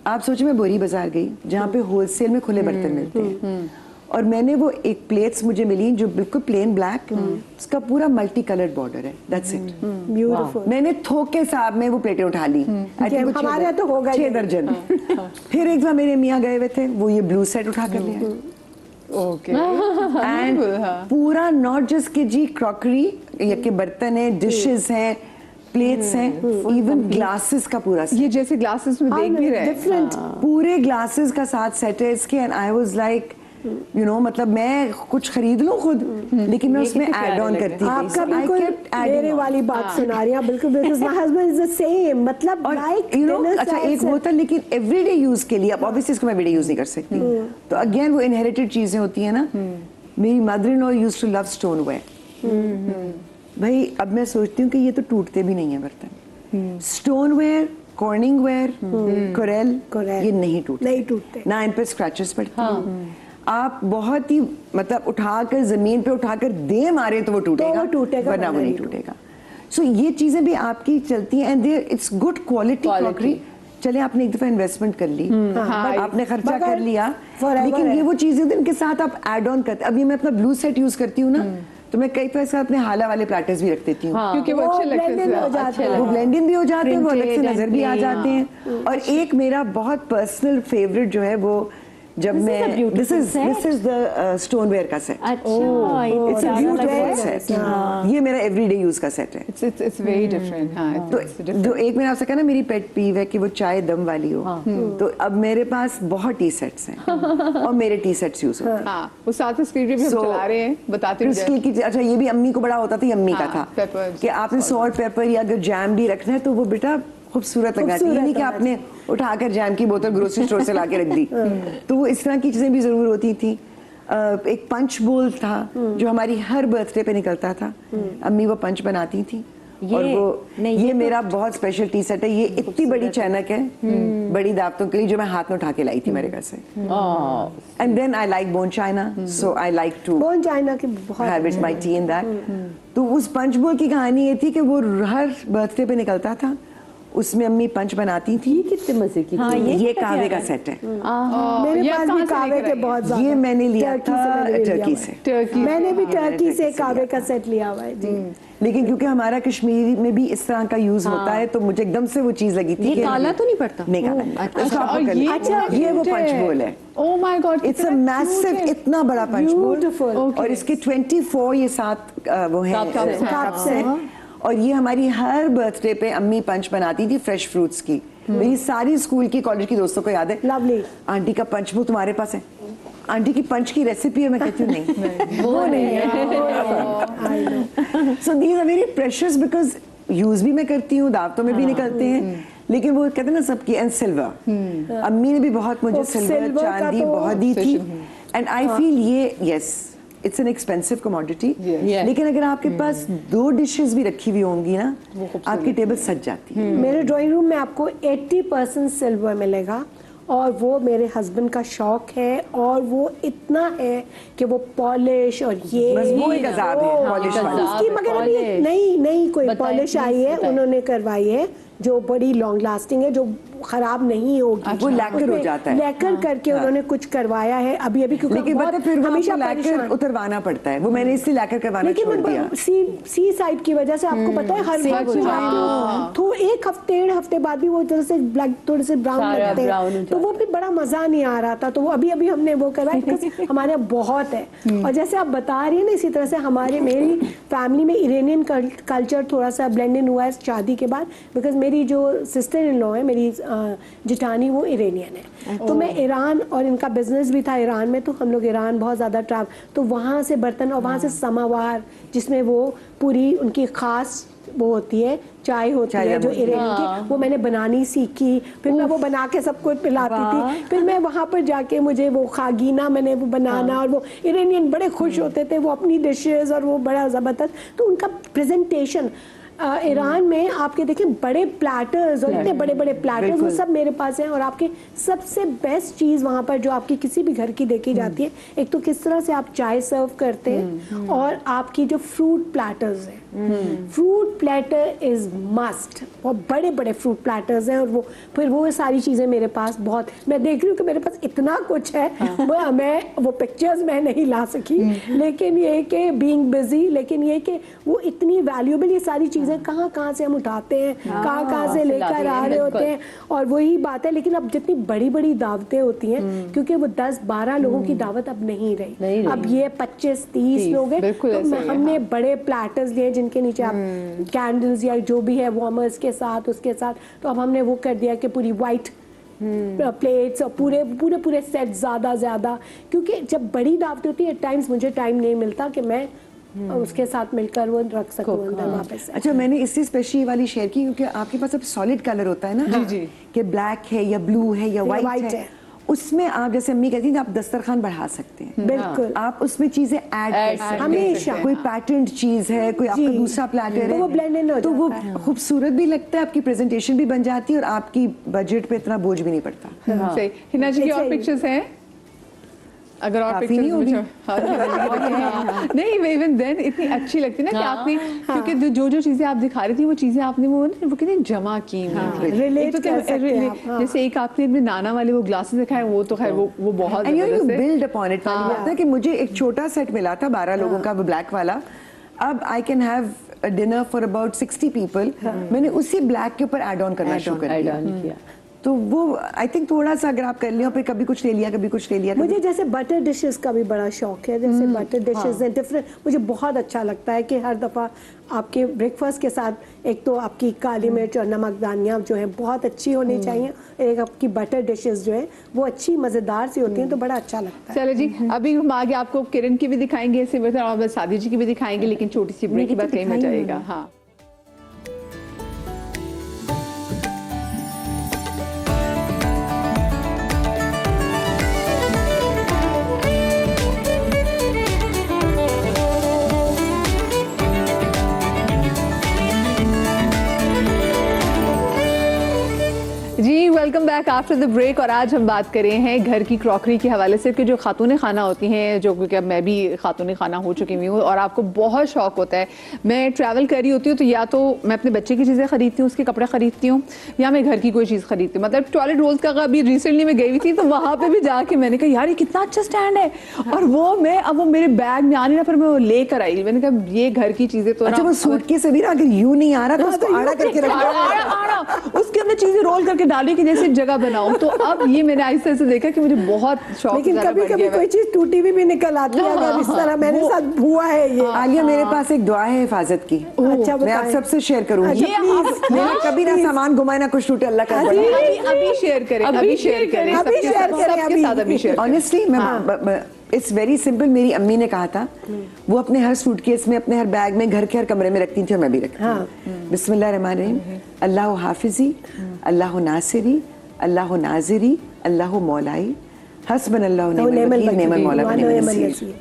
आप सोचिए मैं बोरी बाजार गई जहाँ पे होलसेल में खुले बर्तन मिलते हैं, और मैंने वो एक प्लेट्स मुझे मिली जो बिल्कुल प्लेन ब्लैक, उसका पूरा मल्टी कलर्ड बॉर्डर है, दैट्स इट, ब्यूटीफुल। मैंने थोक के हिसाब में वो प्लेटें उठा ली। हमारे यहाँ तो होगा 6 दर्जन। फिर एक बार मेरे मियाँ गए हुए थे, वो ये ब्लू सेट उठा कर ले आए। ओके एंड पूरा नॉट जस्ट कि जी क्रॉकरी या के बर्तन है, डिशेस हैं, प्लेट्स हैं, इवन ग्लासेस का पूरा सेट। ये जैसे ग्लासेस में देख भी रहे डिफरेंट पूरे ग्लासेस का साथ सेट है इसके। And I was like you know, मतलब मैं कुछ खरीद लूं खुद, लेकिन मैं उसमें ऐड ऑन करती थी। आपका बिल्कुल मेरे वाली बात सुना रही हैं बिल्कुल, because my husband is the same, मतलब लाइक यू नो। अच्छा एक वो था, लेकिन एवरीडे यूज के लिए, अब ऑब्वियसली इसको मैं एवरीडे यूज नहीं कर सकती, तो अगेन वो इनहेरिटेड चीजें होती है ना। मेरी mother in law used to love stoneware. भाई अब मैं सोचती हूँ कि ये तो टूटते भी नहीं है बर्तन। स्टोनवेयर, कॉर्निंगवेयर, कोरेल, ये नहीं टूटते ना, इन पे स्क्रैचेस पड़ते हैं। आप बहुत ही मतलब उठाकर जमीन पे उठाकर दे मारे तो वो टूटेगा, वरना वो नहीं टूटेगा। सो ये चीजें भी आपकी चलती हैं, and there it's good quality crockery. चले आपने एक दफा इन्वेस्टमेंट कर ली, आपने खर्चा कर लिया, लेकिन ये वो चीजें इनके साथ आप एड ऑन करते। अभी मैं अपना ब्लू सेट यूज करती हूँ ना, तो मैं कई बार अपने हाला वाले प्लेटर्स भी रख देती हूँ, क्योंकि वो अच्छे लगते हैं, वो ब्लेंड इन भी हो जाते हैं, वो अलग से नजर भी आ जाते हैं। और एक मेरा बहुत पर्सनल फेवरेट जो है वो जब मैं दिस इज द स्टोनवेयर का सेट, अच्छा इट्स अ ब्यूटीफुल सेट, ये मेरा एवरीडे यूज का सेट है। It's very different. हाँ, तो it's different. जो एक मैंने आपसे कहा ना मेरी पेट पीव है कि वो चाय दम वाली हो, तो अब मेरे पास बहुत टी सेट्स हैं और मेरे टी सेट्स यूज होते हैं। हाँ, वो साथ में स्क्रीन पे भी हम So, चला रहे हैं, बताते हुए क्रिस्टल की, अच्छा ये भी अम्मी को बड़ा होता था, ये अम्मी का हाँ, था peppers, कि आपने सॉल्ट पेपर या अगर जैम भी रखना है तो वो बेटा खूबसूरत लगा चाहिए, नहीं कि आपने उठाकर जैम की बोतल ग्रोसरी स्टोर से ला के रख दी। तो वो इस तरह की चीजें भी जरूर होती थी। एक पंच बोल था जो हमारी हर बर्थडे पे निकलता था, अम्मी वो पंच बनाती थी। और वो ये मेरा बहुत स्पेशल टी सेट है, ये इतनी बड़ी चैनक है बड़ी दावतों के लिए जो मैं हाथ में उठा के लाई थी मेरे घर से। And then I like bone china, so I like to bone china की बहुत have it my tea in that. तो उस पंच बोल की कहानी ये थी कि वो हर बर्थडे पे निकलता था, उसमें अम्मी पंच बनाती थी। कितने मजे की हाँ, थी। ये कावे का सेट है, मेरे ये पास कहाँ भी से कावे लेकर के आई? बहुत ज्यादा। ये मैंने लिया टर्की था से मैंने लिया टर्की हुआ से। है। टर्की मैंने भी टर्की से टर्की से कावे का सेट लिया हुआ है जी। लेकिन क्योंकि हमारा कश्मीरी में भी इस तरह का यूज होता है तो मुझे एकदम से वो चीज लगी थी ये कि काला तो नहीं पड़ता? नहीं काला नहीं। इसको आपको कर लिया। ये वो पंच बोल है, Oh my God, it's a कितना मैसिव, cute है। इतना बड़ा पंच बोल। Beautiful. और इसके 24 ये 7 वो हैं cups हैं। और ये हमारी हर बर्थडे पे अम्मी पंच बनाती थी फ्रेश फ्रूट्स की। मेरी सारी स्कूल की कॉलेज की दोस्तों को याद है, Lovely. आंटी का पंच बोल तुम्हारे पास है, आंटी की पंच की रेसिपी है। मैं कहती हूँ नहीं वो नहीं है। So these are very precious because use भी मैं करती हूँ, दावतों में भी निकलते हैं, लेकिन वो कहते हैं ना सबकी। एंड सिल्वर, अम्मी ने भी बहुत मुझे सिल्वर silver का चांदी तो बहुत दी थी। एंड आई फील ये yes it's an expensive commodity, लेकिन अगर आपके पास 2 डिशेस भी रखी हुई होंगी ना, आपकी टेबल सज जाती है। मेरे ड्राइंग रूम में आपको 80% सिल्वर मिलेगा और वो मेरे हस्बैंड का शौक है और वो इतना है कि वो पॉलिश और ये बस वो एक अजाब है, polish वाली। उसकी मगर अभी नई कोई पॉलिश आई है, उन्होंने करवाई है जो बड़ी लॉन्ग लास्टिंग है, जो खराब नहीं होगी। वो लैकर हो जाता है। लैकर करके उन्होंने कुछ करवाया है अभी क्योंकि लेकिन बहुत पता फिर वो हमेशा आपको लैकर परेशान। उतरवाना पड़ता है, वो मैंने इसलिए लैकर करवाना छोड़ दिया। लेकिन सी साइड की वजह से आपको पता है हर बार तो एक हफ्ते 1.5 हफ्ते बाद भी वो थोड़े से ब्लैक थोड़े से ब्राउन सारा लगते brown हो हैं, तो जाता वो भी बड़ा मजा नहीं आ रहा था। तो वो अभी हमने वो करवाया because हमारे यहाँ बहुत है। और जैसे आप बता रही है ना, इसी तरह से मेरी फैमिली में इरानियन कल्चर थोड़ा सा ब्लेंड इन हुआ है शादी के बाद, बिकॉज मेरी जो सिस्टर इन लॉ है, मेरी जिठानी, वो इरानियन है। तो मैं ईरान, और इनका बिजनेस भी था ईरान में, तो हम लोग ईरान बहुत ज़्यादा ट्रैवल, तो वहाँ से बर्तन और वहाँ से समावार जिसमें वो पूरी उनकी खास वो होती है, चाय होती है जो इरानी की, वो मैंने बनानी सीखी। फिर मैं वो बना के सबको पिलाती थी। फिर मैं वहाँ पर जाके मुझे वो खागीना मैंने वो बनाना, और वो इरानियन बड़े खुश होते थे वो अपनी डिशेस, और वो बड़ा ज़बरदस्त। तो उनका प्रेजेंटेशन ईरान में आपके देखें बड़े प्लेटर्स और इतने बड़े बड़े प्लेटर्स, वो सब मेरे पास हैं। और आपकी सबसे बेस्ट चीज़ वहाँ पर जो आपकी किसी भी घर की देखी जाती है, एक तो किस तरह से आप चाय सर्व करते हैं, और आपकी जो फ्रूट प्लेटर्स हैं, फ्रूट प्लेटर इज मस्ट। बहुत बड़े बड़े फ्रूट प्लेटर्स हैं, और वो फिर वो सारी चीज़ें मेरे पास बहुत, मैं देख रही हूँ कि मेरे पास इतना कुछ है। मैं वो पिक्चर्स मैं नहीं ला सकी, लेकिन ये कि बीइंग बिजी, लेकिन ये कि वो इतनी वैल्यूएबल ये सारी चीज़ें कहाँ से हम उठाते हैं, कहाँ से लेकर आ रहे होते हैं। और वही बात है, लेकिन अब जितनी बड़ी बड़ी दावतें होती हैं, क्योंकि वो 10-12 लोगों की दावत अब नहीं रही, अब ये 25-30 लोग हैं, तो हमने बड़े प्लेटर्स लिए जिनके नीचे आप कैंडल्स या जो भी है वार्मर्स के साथ, उसके साथ। तो अब हमने वो कर दिया कि पूरी वाइट प्लेट्स और पूरे सेट ज़्यादा, क्योंकि जब बड़ी दावत होती है टाइम्स मुझे टाइम नहीं मिलता कि मैं उसके साथ मिलकर वो रख सकूं अंदर वहाँ पे से। अच्छा, मैंने इससे स्पेशली वाली शेयर की क्योंकि आपके पास अब सॉलिड कलर होता है ना, जी कि ब्लैक है या ब्लू है या वाइट है, उसमें आप जैसे अम्मी कहती हैं आप दस्तरखान बढ़ा सकते हैं। बिल्कुल, आप उसमें चीजें ऐड कर सकते हैं हमेशा। कोई पैटर्न चीज है, कोई आपका दूसरा प्लेटर है, तो वो blend in हो तो वो जाता है। खूबसूरत भी लगता है, आपकी प्रेजेंटेशन भी बन जाती है, और आपकी बजट पे इतना बोझ भी नहीं पड़ता। सही। हिना जी की और सही। पिक्चर्स हैं? अगर और काफी नहीं होगी। नहीं, इवन देन इतनी अच्छी लगती है ना कि आपने, क्योंकि जो चीजें आप दिखा रही थी, वो चीजें आपने वो कितनी जमा की हुई थी। relate एक तो कर सकते हैं आप, जैसे एक आपने अपने नाना वाले वो ग्लासेस दिखाए, वो तो खैर वो बहुत And you जबरदस्त है। build upon it। वाली बात है कि मुझे एक छोटा सेट मिला था 12 लोगों का, वो ब्लैक वाला। अब I can have dinner for about 60 people. मैंने उसी ब्लैक के ऊपर ऐड ऑन करना शुरू कर दिया। तो वो आई थिंक थोड़ा सा अगर आप कर लें और फिर कभी कुछ ले लिया, कभी कुछ ले लिया, मुझे जैसे बटर डिशेस का भी बड़ा शौक है, जैसे बटर डिशेस हैं डिफरेंट, मुझे बहुत अच्छा लगता है कि हर दफ़ा आपके ब्रेकफास्ट के साथ एक तो आपकी काली मिर्च और नमकदानियाँ जो है बहुत अच्छी होनी चाहिए, एक आपकी बटर डिशेस जो है वो अच्छी मज़ेदार सी होती हैं, तो बड़ा अच्छा लगता है। चलो जी, अभी हम आगे आपको किरण की भी दिखाएंगे ऐसे बर्तन और सादी जी की भी दिखाएंगे, लेकिन छोटी सी ब्रेक के बाद कहीं मजा आएगा। हाँ, जी welcome back after the break. और आज हम बात कर रहे हैं घर की क्रॉकरी के हवाले से कि जो खातून खाना होती हैं, जो क्योंकि अब मैं भी खातून खाना हो चुकी हुई हूँ और आपको बहुत शौक होता है, मैं ट्रैवल कर रही होती हूँ तो या तो मैं अपने बच्चे की चीज़ें खरीदती हूँ, उसके कपड़े खरीदती हूँ, या मैं घर की कोई चीज़ खरीदती हूँ। मतलब टॉयलेट रोल्स का अभी रिसेंटली मैं गई हुई थी तो वहाँ पर भी जाके मैंने कहा यार ये कितना अच्छा स्टैंड है, और वो मैं अब वो मेरे बैग में आ नहीं रहा, फिर मैं वो लेकर आई। मैंने कहा ये घर की चीज़ें तो अच्छा, वो सूटकेस से भी ना अगर यूं नहीं आ रहा तो उसको आड़ा करके रखो, उसके अंदर चीजें रोल करके डाली कि जैसे जगह बनाऊं। तो अब ये मैंने आहिस्ते से देखा कि मुझे बहुत शौक, लेकिन कभी कभी कोई चीज टूटी भी निकल आती है, अगर इस तरह मेरे साथ हुआ है ये। आलिया मेरे पास एक दुआ है हिफाजत की, अच्छा मैं आप सबसे शेयर करूंगी। मैंने कभी ना सामान घुमाए ना कुछ टूटे, अल्लाह का अभी शेयर करें, अभी शेयर करें, अभी शेयर करें, सबके साथ अभी शेयर। ऑनेस्टली मैं इट्स वेरी सिंपल। मेरी अम्मी ने कहा था वो अपने हर सूटकेस में, अपने हर बैग में, घर के हर कमरे में रखती थी और मैं भी रखती हूँ। बिस्मिल्लाहिर्रहमानिर्रहीम, अल्लाह हाफिजी, अल्लाह नासिरी, अल्लाह नाजिरी, अल्लाह मौलाई, हस्बनल्लाहु निअमल वकील, निअमल मौला व निअमल नसीर।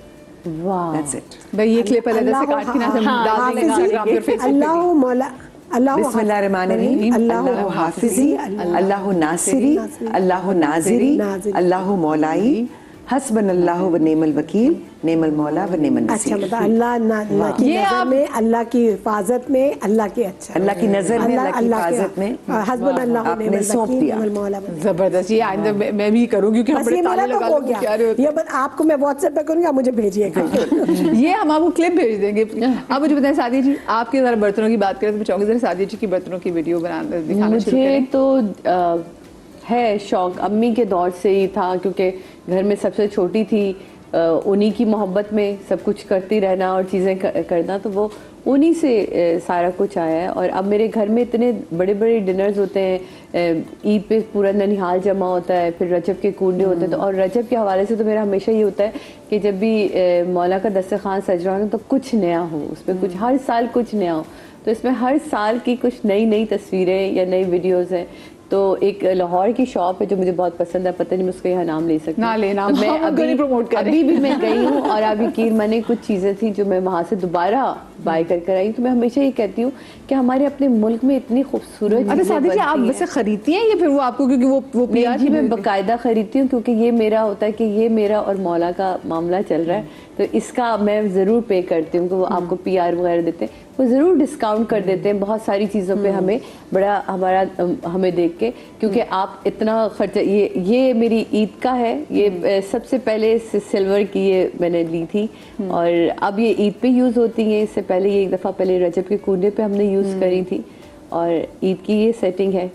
That's it. भाई ये क्लिप पहले से काट के ना हम डाल देंगे इंस्टाग्राम पर, फेसबुक पे। अल्लाह मौला, अल्लाह बिस्मिल्लाहिर्रहमानिर्रहीम, अल्लाह हाफिजी, अल्लाह नासिरी, अल्लाह नाजिरी, अल्लाह मौलाई, हस्बनल्लाहु व निअमल वकील, निअमल मौला व निअमल अच्छा, नसीर। मतलब अल्लाह की नजर में, अल्लाह की हिफाजत में, अल्लाह के अच्छा, अल्लाह की नजर में, अल्लाह की हिफाजत में हस्बनल्लाहु आपने निअमल सौंप वकील, दिया। निअमल मौला व निअमल। जबरदस्त, ये आइंदा मैं भी करूंगी क्योंकि बस हम ये बड़े ताले मेरा तो लगा हो लो क्या रहे गया, होते ये बस आपको मैं व्हाट्सएप पे करूंगी, आप मुझे भेजिएगा। ये हम आपको क्लिप भेज देंगे। अब मुझे बताएं सादिया जी, आपके जरा बर्तनों की बात करें तो मैं चाहूंगी जरा सादिया जी की बर्तनों की वीडियो बनाना दिखाना शुरू मुझे करें। तो है शौक, अम्मी के दौर से ही था, क्योंकि घर में सबसे छोटी थी, उन्हीं की मोहब्बत में सब कुछ करती रहना और चीज़ें करना, तो वो उन्हीं से सारा कुछ आया है। और अब मेरे घर में इतने बड़े बड़े डिनर्स होते हैं, ईद पे पूरा ननिहाल जमा होता है, फिर रजब के कूडे होते हैं, तो और रजब के हवाले से तो मेरा हमेशा ये होता है कि जब भी मौला का दस्तरखान सज रहा हो तो कुछ नया हो, उसमें कुछ हर साल कुछ नया हो, तो इसमें हर साल की कुछ नई नई तस्वीरें या नई वीडियोस हैं। तो एक लाहौर की शॉप है जो मुझे बहुत पसंद है, पता नहीं मैं उसका यहाँ नाम ले सकती ना लेना, तो मैं अभी प्रमोट कर अभी भी मैं गई हूँ और अब यकीन माने कुछ चीज़ें थी जो मैं वहाँ से दोबारा बाय कर आई। तो मैं हमेशा ये कहती हूँ कि हमारे अपने मुल्क में इतनी खूबसूरत अच्छा सादिया जी, आप वैसे खरीदती हैं या फिर वो आपको क्योंकि वो नहीं जी, मैं बाकायदा खरीदती हूँ, क्योंकि ये मेरा होता है कि ये मेरा और मौला का मामला चल रहा है, तो इसका मैं ज़रूर पे करती हूँ कि वो आपको PR वगैरह देते हैं, वो ज़रूर डिस्काउंट कर देते हैं बहुत सारी चीज़ों पे हमें, बड़ा हमारा हमें देख के, क्योंकि आप इतना खर्चा, ये मेरी ईद का है, ये सबसे पहले सिल्वर की ये मैंने ली थी और अब ये ईद पे यूज़ होती है। इससे पहले ये एक दफ़ा पहले रजब के कूडे पे हमने यूज़ करी थी और ईद की ये सेटिंग है।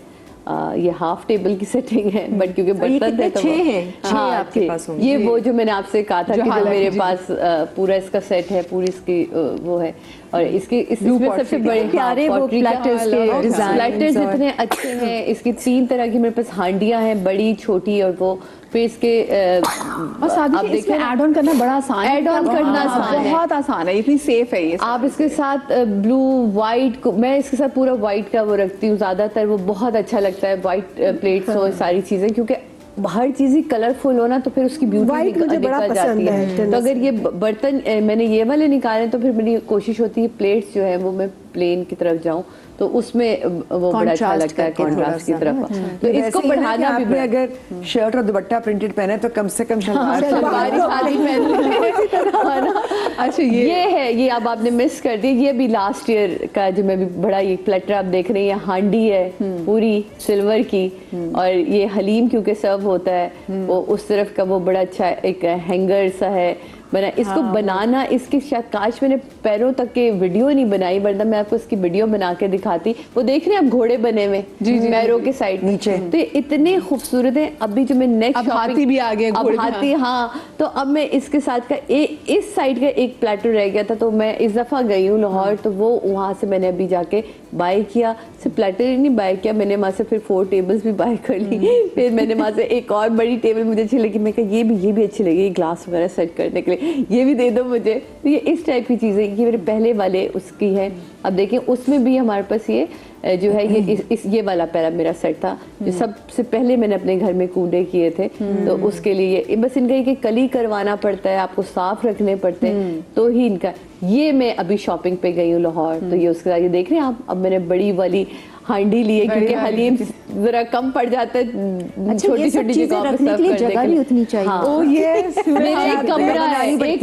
ये हाफ टेबल की सेटिंग है, बट क्योंकि बर्तन है तो हाँ, आपके पास होंगे। ये वो जो मैंने आपसे कहा था कि जो मेरे पास पूरा इसका सेट है, पूरी इसकी वो है, और इसमें सबसे बड़े प्यारे वो प्लेटर्स के प्लेटर्स इतने अच्छे हैं। इसकी 3 तरह की मेरे पास हांडियां हैं, बड़ी छोटी और वो, फिर इसके और सादिया जी इसमें ऐड ऑन करना बड़ा आसान है, ऐड ऑन करना आसान है, बहुत आसान है, इतनी सेफ है ये। आप इसके साथ ब्लू वाइट, मैं इसके साथ पूरा वाइट का वो रखती हूँ ज़्यादातर, वो बहुत अच्छा लगता है, वाइट प्लेट्स और सारी चीज़ें, क्योंकि हर चीज़ ही कलरफुल हो ना तो फिर उसकी ब्यूटी निकल जाती है। तो अगर ये बर्तन मैंने ये वाले निकाले तो फिर मेरी कोशिश होती है प्लेट्स जो है वो मैं प्लेन की तरफ जाऊं, तो उसमें वो बड़ा अच्छा लगता है कंट्रास्ट की तरफ। तो इसको बढ़ाना भी, अगर शर्ट और दुपट्टा प्रिंटेड पहने तो कम से कम शलवार अच्छा ये है, ये अब आपने मिस कर दी, ये भी लास्ट ईयर का जो मैं भी बड़ा, ये प्लेटर आप देख रहे हैं, हांडी है पूरी सिल्वर की, और ये हलीम क्योंकि सर्व होता है वो उस तरफ का, वो बड़ा अच्छा एक हैंगर सा है, बना। इसको बनाना, इसके शायद काश मैंने पैरों तक के वीडियो नहीं बनाई, वरना मैं आपको इसकी वीडियो बना के दिखाती। वो देख रहे हैं आप घोड़े बने हुए पैरों के साइड नीचे, तो ये इतने खूबसूरत है। अभी जो मैं नेक्स्ट हाथी भी आ गए, अब हाथी, हाँ। तो अब मैं इसके साथ का इस साइड का एक प्लेटर रह गया था, तो मैं इस दफा गई हूँ लाहौर, तो वो वहाँ से मैंने अभी जाके बाय किया। सिर्फ प्लेटर ही नहीं बाय किया, मैंने वहाँ से फिर 4 टेबल्स भी बाय कर ली। फिर मैंने वहाँ से एक और बड़ी टेबल मुझे अच्छी लगी, मैं कहा ये भी अच्छी लगी, ग्लास वगैरह सेट करने के लिए, ये भी दे दो मुझे। तो ये इस टाइप की चीज़ें, ये मेरे पहले वाले उसकी है। अब देखें उसमें भी हमारे पास ये जो है ये वाला पैरा मेरा सेट था, जो सबसे पहले मैंने अपने घर में कूड़े किए थे। तो उसके लिए बस इनका ये कली करवाना पड़ता है, आपको साफ रखने पड़ते हैं, तो ही इनका। ये मैं अभी शॉपिंग पे गई हूँ लाहौर, तो ये उसके साथ ये देख रहे हैं आप, अब मैंने बड़ी वाली हांडी लिए, क्योंकि हलीम जरा कम पड़ जाता है, छोटी छोटी जगह रखने के लिए जगह भी उतनी चाहिए। हाँ। मेरा एक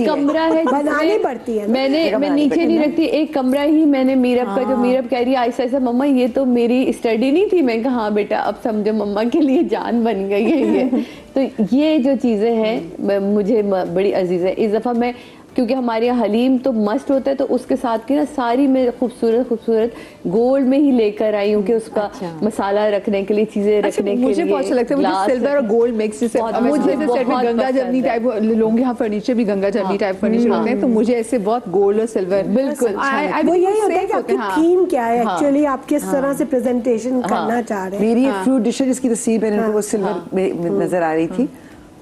कमरा है बनानी पड़ती है। मैं नीचे नहीं रखती, एक कमरा ही मैंने मीरब का, जो मीरब कह रही है ऐसा ऐसा, मम्मा ये तो मेरी स्टडी नहीं थी। मैं कहा हाँ बेटा, अब समझो मम्मा के लिए जान बन गई है ये। तो ये जो चीज़ें हैं मुझे बड़ी अजीज है। इस दफ़ा मैं, क्योंकि हमारे यहाँ हलीम तो मस्ट होता है, तो उसके साथ की ना सारी मैं खूबसूरत गोल्ड में ही लेकर आई हूँ कि उसका मसाला रखने के लिए, चीजें रखने के लिए। मुझे बहुत अच्छा लगता है, मुझे सिल्वर और गोल्ड मिक्स, जैसे मुझे सेट में गंगा जमनी टाइप लोग यहाँ फर्नीचर भी गंगा जमनी टाइप फर्नीचर होते हैं, तो मुझे ऐसे बहुत गोल्ड और सिल्वर बिल्कुल। वो यही होता है कि आपकी थीम क्या है एक्चुअली, आप किस तरह से प्रेजेंटेशन करना चाह रहे हैं। मेरी एक फ्रूट डिश है जिसकी तस्वीर मैंने वो सिल्वर में नजर आ रही थी,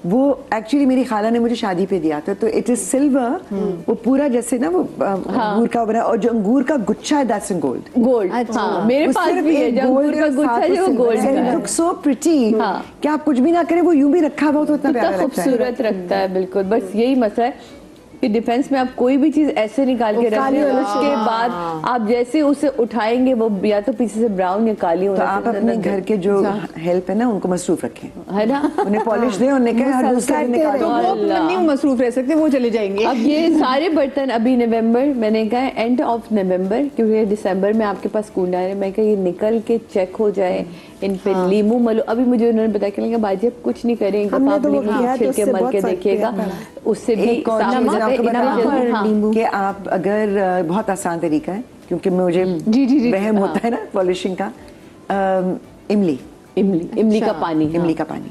वो एक्चुअली मेरी खाला ने मुझे शादी पे दिया था, तो इट इज सिल्वर। वो पूरा जैसे ना वो अंगूर का बना, और जो अंगूर का गुच्छा है दैट्स इन गोल्ड। अच्छा, मेरे पास भी है जो अंगूर का गुच्छा है, जो गोल्ड का है। लुक सो प्रिटी कि आप कुछ भी ना करें, वो यूं भी रखा हुआ तो इतना प्यारा लगता है, खूबसूरत रखता है। बिल्कुल, बस यही मसला है कि डिफेंस में आप कोई भी चीज ऐसे निकाल के रखते हैं, उसके बाद आप जैसे उसे उठाएंगे वो या तो पीछे से ब्राउन या काली होना। तो आप अपने घर के जो हेल्प है ना उनको मसरूफ रखें, है ना, उन्हें पॉलिश दें, उन्हें कहें हर दूसरे दिन निकालो। तो वो नहीं मसरूफ रह सकते, वो चले जाएंगे। अब ये सारे बर्तन अभी नवंबर, मैंने कहा एंड ऑफ नवंबर, क्योंकि दिसंबर में आपके पास कूड़ आ रहे हैं, मैं कहा ये निकल के चेक हो जाए, इन पे लीमू मलो। अभी मुझे उन्होंने बताया कि बाजी आप कुछ नहीं करेंगे, आप लीमू छिलके मल के देखिएगा, उससे भी कि आप अगर बहुत आसान तरीका है, क्योंकि मुझे वहम होता है ना पॉलिशिंग का, इमली का पानी, इमली का पानी,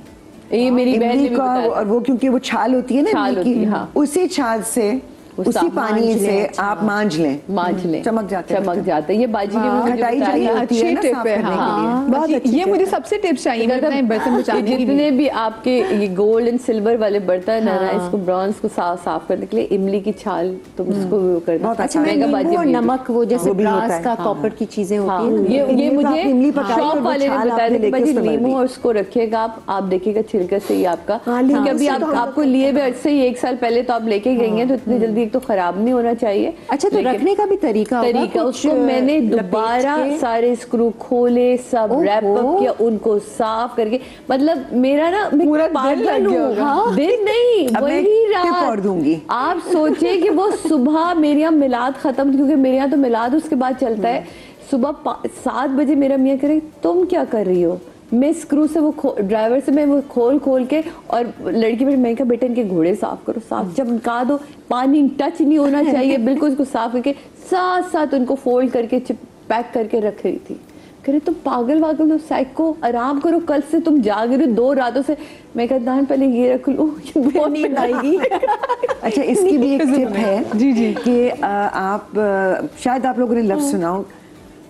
ये मेरी बहन ने भी बताया। और वो क्योंकि वो छाल होती है ना, छाल होती है, हाँ। उसी छाल से उसी पानी से आप मांझ लें, चमक जाते। ये बाजी ने मुझे बताया, अच्छी टिप है। हाँ, बहुत अच्छी। ये मुझे सबसे टिप्स चाहिए बर्तन बचाने के लिए। जितने भी आपके ये गोल्ड एंड सिल्वर वाले बर्तन है ना, इसको ब्रॉन्ज को साफ करने के लिए इमली की छाल तुम इसको करना। अच्छा, नींबू और नमक, वो जैसे ब्रास का कॉपर की चीजें होती हैं, ये मुझे शॉप वाले ने बताया था कि भाई नींबू और उसको रखिएगा आप देखिएगा छिलके से ही आपका, क्योंकि अभी आपको लिए हुए अर्से ही 1 साल पहले तो आप लेके गई हैं, तो इतनी जल्दी तो खराब नहीं होना चाहिए। अच्छा, तो रखने का भी तरीका उसको मैंने दोबारा सारे स्क्रू खोले, सब रैप अप किया, उनको साफ करके, मतलब मेरा ना पूरा पागल हूँ, दिन नहीं वही रात दूंगी। आप सोचे कि वो सुबह मेरे यहाँ मिलाद खत्म, क्योंकि मेरे यहाँ तो मिलाद उसके बाद चलता है, सुबह 7 बजे मेरा मियाँ करे तुम क्या कर रही हो, मैं स्क्रू से वो ड्राइवर से मैं वो खोल के, और लड़की पर मैं कहा बेटा इनके घोड़े साफ करो, साफ चमका दो, पानी टच नहीं होना चाहिए, बिल्कुल उसको साफ करके साथ उनको फोल्ड करके पैक करके रख रही थी। कह रहे तुम पागल तो साइको, आराम करो, कल से तुम जाग रही हो 2 रातों से। मैं कहता हूँ पहले ये रख लो, बहुत नींद आएगी। अच्छा, इसकी भी एक टिप है जी कि आप शायद आप लोगों ने लफ्ज़ सुना हो,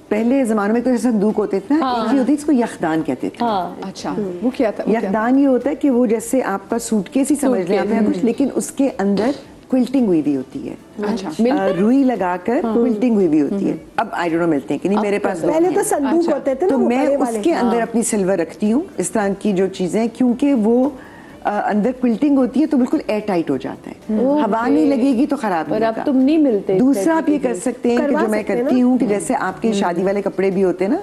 पहले जमाने में तो जैसे संदूक होते थे ना, एक ही होती, इसको यखदान कहते थे। अच्छा, वो क्या था? यखदान ये होता है कि वो जैसे आपका सूटकेस ही समझ लें आप कुछ, लेकिन उसके अंदर क्विल्टिंग हुई भी होती है। अच्छा, रुई लगाकर क्विल्टिंग हुई भी होती है। अब आई डोंट नो मिलते हैं कि नहीं, मेरे पास पहले तो संदूक होते थे ना, तो मैं उसके अंदर अपनी सिल्वर रखती हूँ, इस तरह की जो चीजें, क्योंकि वो अंदर क्विल्टिंग होती है तो बिल्कुल एयर टाइट हो जाता है, हवा नहीं लगेगी तो खराब नहीं होगा। अब तुम नहीं मिलते। दूसरा आप ये कर सकते हैं कि जो मैं करती हूँ कि जैसे आपके शादी वाले कपड़े भी होते हैं ना,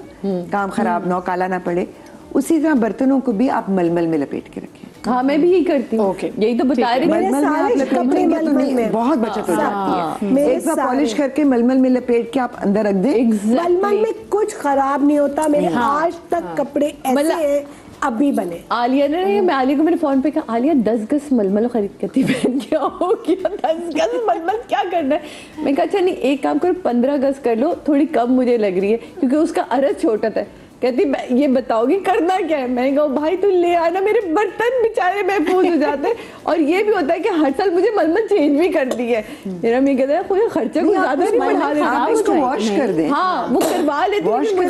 काम खराब ना हो, काला ना पड़े, उसी तरह बर्तनों को भी आप मलमल में लपेट के रखें। हाँ, मैं भी यही करती हूँ, यही तो बता रही हूँ। मलमल में आप लपेटेंगे तो बहुत बचत हो जाती है। एक बार पॉलिश करके मलमल में लपेट के आप अंदर रख दें, मलमल में कुछ खराब नहीं होता। मेरे आज तक कपड़े ऐसे हैं अभी बने। आलिया ने, मैं आलिया को मेरे फोन पे कहा, आलिया 10 गज मलमल खरीद के थी, बहन क्या हो गया 10 गज मलमल क्या करना है। मैं कहा अच्छा नहीं, एक काम करो 15 गज कर लो, थोड़ी कम मुझे लग रही है क्योंकि उसका अरज छोटा था। कहती ये बताओगी करना क्या है। मैंने कहा भाई तू ले आना, मेरे बर्तन बेचारे महफूज हो जाते हैं। और ये भी होता है कि हर साल मुझे मलमल चेंज भी कर दी है। मेरा मैं कहता है कोई खर्चा को ज्यादा नहीं बढ़ा देना, आप इसको वॉश कर दें। हाँ वो करवा लेते हैं, मुझे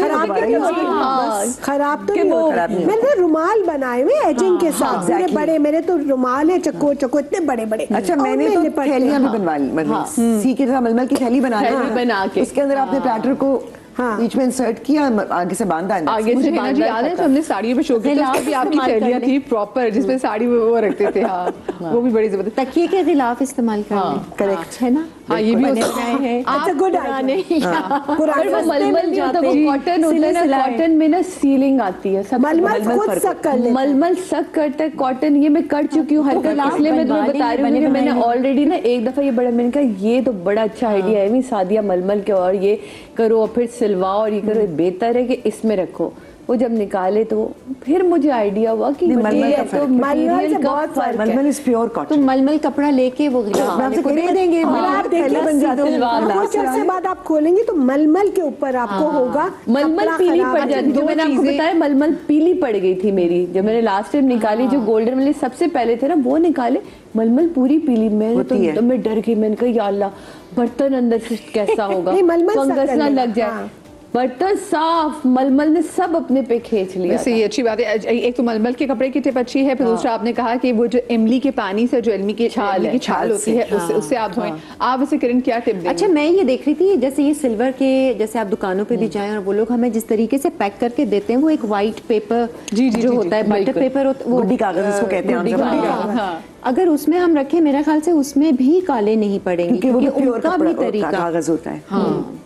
खराब तो नहीं होता। मैंने रुमाल बनाए हुए एजिंग के साथ, मेरे बड़े, मेरे तो रुमाल है चक्को चक्को इतने बड़े बड़े। अच्छा मैंने तो थैलियां भी बनवा ली, मतलब सी के मलमल की थैली बना के उसके अंदर आपने प्लेटर को बीच में इंसर्ट किया, आगे से बांधा। आगे से बांधा याद है, तो हमने साड़ियों पे शो किया था, भी आपकी थैलियां थी प्रॉपर जिसमें साड़ी वो रखते थे। हाँ वो भी बड़ी जबरदस्त। तकिए के खिलाफ इस्तेमाल करना, करेक्ट है ना। हाँ ये भी बने बनाए हैं। अच्छा गुड पर वो मलमल जो होता है वो कॉटन होता है ना, कॉटन में ना सीलिंग आती है, सब मलमल खुद सक कर लेता है। मलमल सक करता है, कॉटन ये मैं कर चुकी हूँ हरकत, इसलिए मैं तुम्हें बता रही हूँ कि मैंने ऑलरेडी ना एक दफा ये बड़ा, मैंने कहा ये तो बड़ा अच्छा आइडिया है, भी सादिया मलमल के और ये करो और फिर सिलवाओ और ये करो, बेहतर है कि इसमें रखो। वो जब निकाले तो फिर मुझे आइडिया हुआ कि मलमल का तो मटेरियल का फर्क है। मलमल इज प्योर तो कॉटन। मलमल कपड़ा लेके वो आपसे दे देंगे, आप देखिए बन जाते हैं। कुछ अर्से बाद आप खोलेंगे तो मलमल के ऊपर आपको होगा मलमल कपड़ा पीली खराब। पड़ जाती, जो मैंने आपको बताया मलमल पीली पड़ गई थी मेरी, जब मैंने लास्ट टाइम निकाली जो गोल्डन वाले सबसे पहले थे ना वो निकाले, मलमल पूरी पीली। मैं तो मैं डर गई, मैंने कहा या अल्लाह बर्तन अंदर से कैसा होगा, फंगस ना लग जाए। बर्तन साफ, मलमल ने सब अपने पे खींच लिया। वैसे ये अच्छी बात है, एक तो मलमल के कपड़े की टिप अच्छी है, फिर दूसरा आपने कहा कि वो जो इमली के पानी से जो इमली की छाल होती है उससे आप धोएं। आप वैसे किरण क्या टिप देंगे? अच्छा मैं ये देख रही थी, जैसे ये सिल्वर के, जैसे आप दुकानों पे भी जाएं और वो लोग हमें जिस तरीके से पैक करके देते हैं, वो एक व्हाइट पेपर जो होता है, बटर पेपर, वो गुड्डी कागज इसको कहते हैं। अगर उसमें हम रखें, मेरे ख्याल से उसमें भी काले नहीं पड़ेंगे क्योंकि उनका भी तरीका कागज होता है।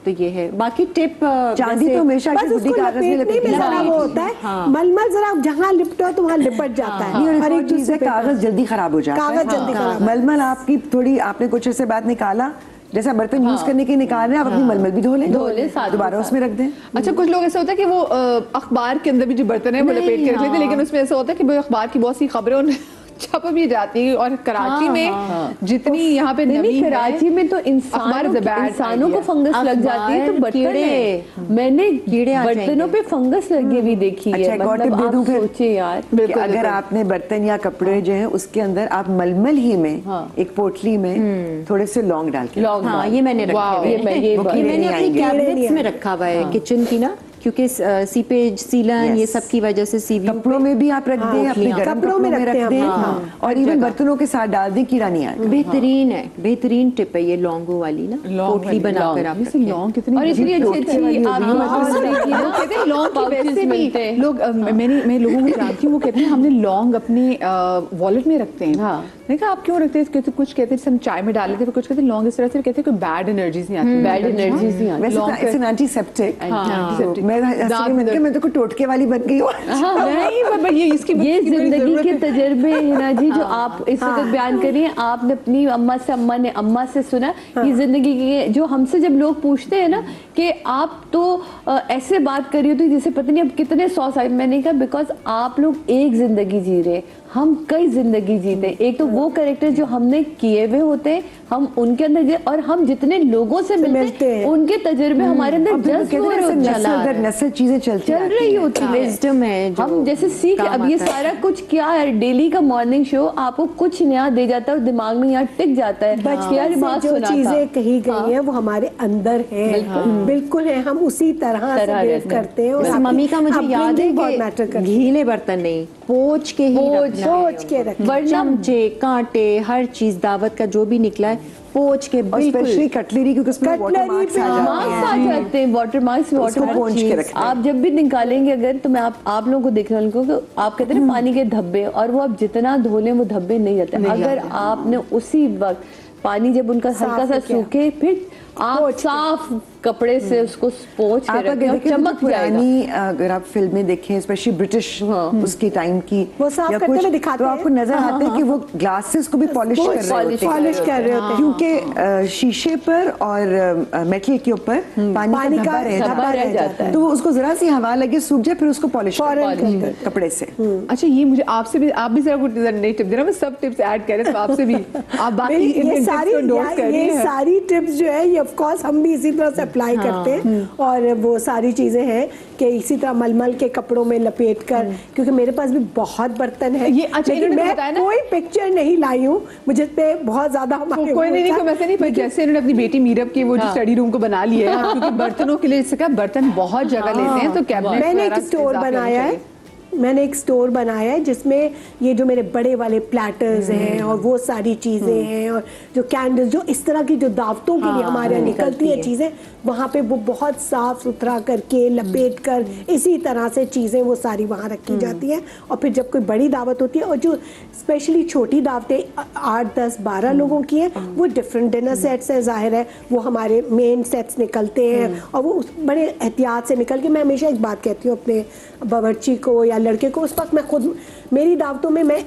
तो ये है। बाकी टिप चांदी तो हमेशा बस उसको लपेटने में जरा वो होता है, मलमल जरा जहाँ लिपटो तो वहाँ लिपट जाता है। और एक चीज है, कागज जल्दी खराब हो जाता है। कागज जल्दी खराब। मलमल आपकी थोड़ी, आपने कुछ अर्से बाद निकाला, जैसा बर्तन यूज करने के निकाल रहे हैं, आप अपनी मलमल भी धो लें, दोबारा उसमें रख दें। अच्छा कुछ लोग ऐसा होता है कि वो अखबार के अंदर भी जो बर्तन है वो लपेट के रख लेते हैं, लेकिन उसमें ऐसा होता है कि वो अखबार की बहुत सी खबरें छप भी जाती है। और कराची में जितनी यहाँ पे नमी कराची में तो इंसानों को फंगस लग जाती है, तो कीड़े, मैंने बर्तनों पे फंगस लगी हुई देखी है। मतलब आप सोचे यार, अगर आपने बर्तन या कपड़े जो है उसके अंदर आप मलमल ही में एक पोटली में थोड़े से लौंग डाल के, ये मैंने रखा है, ये मैंने अपनी कैबिनेट्स में रखा हुआ है किचन की ना, क्योंकि सीपेज सीलन ये सब की वजह से सीवी कपड़ों में भी आप रख दें, अपने गर्म कपड़ों में रख दें, और इवन बर्तनों के साथ डाल दें, कीड़ा नहीं आएगा। बेहतरीन है, बेहतरीन टिप है ये लौंगो वाली ना, पोटली बनाकर आप रखें। लौंग कितनी और इतनी अच्छी लोग, मैं लोगों को जानती हूँ वो कहते हैं हमने लौंग अपने वॉलेट में रखते हैं। मैंने कहा आप क्यों रखते हैं? कुछ कहते हैं हम चाय में डाल लेते हैं, कुछ कहते हैं लौंग इस तरह से कहते हैं कोई बैड एनर्जीज नहीं आती। बैड एनर्जीज नहीं आती। वैसे इट्स एन एंटीसेप्टिक। मैं तो टोटके वाली बन गई हूँ। नहीं बाबा, ये जिंदगी के तजर्बे हिना जी जो आप इस वक्त बयान करिए, आपने अपनी अम्मा से सुना। ये जिंदगी के जो हमसे जब लोग पूछते हैं ना कि आप तो ऐसे बात करी हो तो जैसे पता नहीं अब कितने 100 साल, मैंने कहा बिकॉज आप लोग एक जिंदगी जी रहे, हम कई जिंदगी जीते। एक तो वो कैरेक्टर जो हमने किए हुए होते हैं, हम उनके अंदर, और हम जितने लोगों से मिलते हैं उनके तजर्बे हमारे अंदर नस्ल चीजें चल रही होती है, विजडम है हम जैसे सीख। अब ये सारा कुछ क्या है, डेली का मॉर्निंग शो आपको कुछ नया दे जाता है और दिमाग में यहाँ टिक जाता है। बचपन से जो चीजें कही गई हैं वो हमारे अंदर है, बिल्कुल है, हम उसी तरह से बेस करते हैं। और मम्मी का मुझे याद है कि गीले बर्तन नहीं, पोंछ के रखना, चमचे कांटे हर चीज दावत का जो भी निकला है पोंछ के, स्पेशली कटलरी, क्योंकि उसमें वाटर मार्क्स आ जाते हैं, वाटर मार्क्स आप जब भी निकालेंगे अगर, तो मैं आप लोगों को देखने वालों को, आप कहते हैं पानी के धब्बे, और वो आप जितना धो लें वो धब्बे नहीं जाते। अगर आपने उसी वक्त पानी जब उनका हल्का सा सूखे, फिर आप साफ कपड़े से उसको पोंछ के रखें और चमक जाएगा। अगर आप फिल्में देखें स्पेशली ब्रिटिश उसके टाइम की, वो साफ या करते कुछ, हुए दिखाते तो आपको नजर आता है कि वो ग्लासेस को भी पॉलिश कर रहे होते हैं, क्योंकि शीशे पर और मेटल के ऊपर पानी का धब्बा रह जाता है, तो वो उसको जरा सी हवा लगे सूख जाए, फिर उसको पॉलिश कपड़े से। अच्छा, ये मुझे आपसे भी, आप भी जरा कुछ नई टिप देना, मैं सब टिप्स ऐड कर रहे हैं, तो आपसे भी आप बाकी ये सारी टिप्स जो है ये ऑफ कोर्स हम भी इसी तरह से अप्लाई करते हैं, और वो सारी चीजें हैं कि इसी तरह मलमल के कपड़ों में लपेट कर, क्योंकि मेरे पास भी बहुत बर्तन है। ये अच्छा, लेकिन मैं कोई पिक्चर नहीं लाई हूँ, मुझे पे बहुत ज्यादा कोई नहीं, वैसे नहीं, पर जैसे इन्होंने अपनी बेटी मीरब की वो जो स्टडी रूम को बना लिया है, क्योंकि बर्तनों के लिए इससे क्या, बर्तन बहुत जगह लेते हैं, तो कैबिनेट मैंने एक स्टोर बनाया है, मैंने एक स्टोर बनाया है जिसमें ये जो मेरे बड़े वाले प्लेटर्स हैं और वो सारी चीज़ें हैं, और जो कैंडल्स, जो इस तरह की जो दावतों के लिए हमारे यहाँ निकलती है चीज़ें, वहाँ पे वो बहुत साफ सुथरा करके लपेट कर इसी तरह से चीज़ें वो सारी वहाँ रखी जाती हैं। और फिर जब कोई बड़ी दावत होती है, और जो स्पेशली छोटी दावतें 8, 10, 12 लोगों की हैं, वो डिफरेंट डिनर सेट्स हैं, जाहिर है वो हमारे मेन सेट्स निकलते हैं, और वो बड़े एहतियात से निकल के, मैं हमेशा एक बात कहती हूँ अपने बावर्ची को या लड़के को, उस वक्त मैं खुद, मेरी दावतों में मैं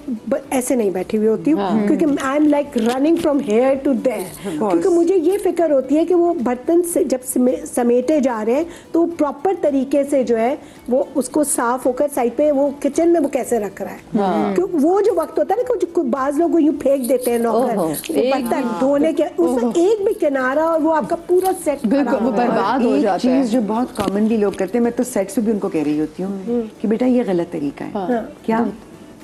ऐसे नहीं बैठी हुई होती हूँ, क्योंकि I am like running from here to there, क्योंकि मुझे ये फिक्र होती है कि वो बर्तन से जब समेटे जा रहे हैं तो प्रॉपर तरीके से जो है वो उसको साफ होकर साइड पे वो किचन में वो कैसे रख रहा है, क्योंकि वो जो वक्त होता है ना कि बाज लोग यूँ फेंक देते हैं नौकर बर्तन धोने के, उसमें एक भी किनारा और वो आपका पूरा सेट बर्बाद हो जाता है। चीज जो बहुत कॉमनली लोग करते हैं, मैं तो सेट से भी उनको कह रही होती हूँ कि बेटा ये गलत तरीका है, क्या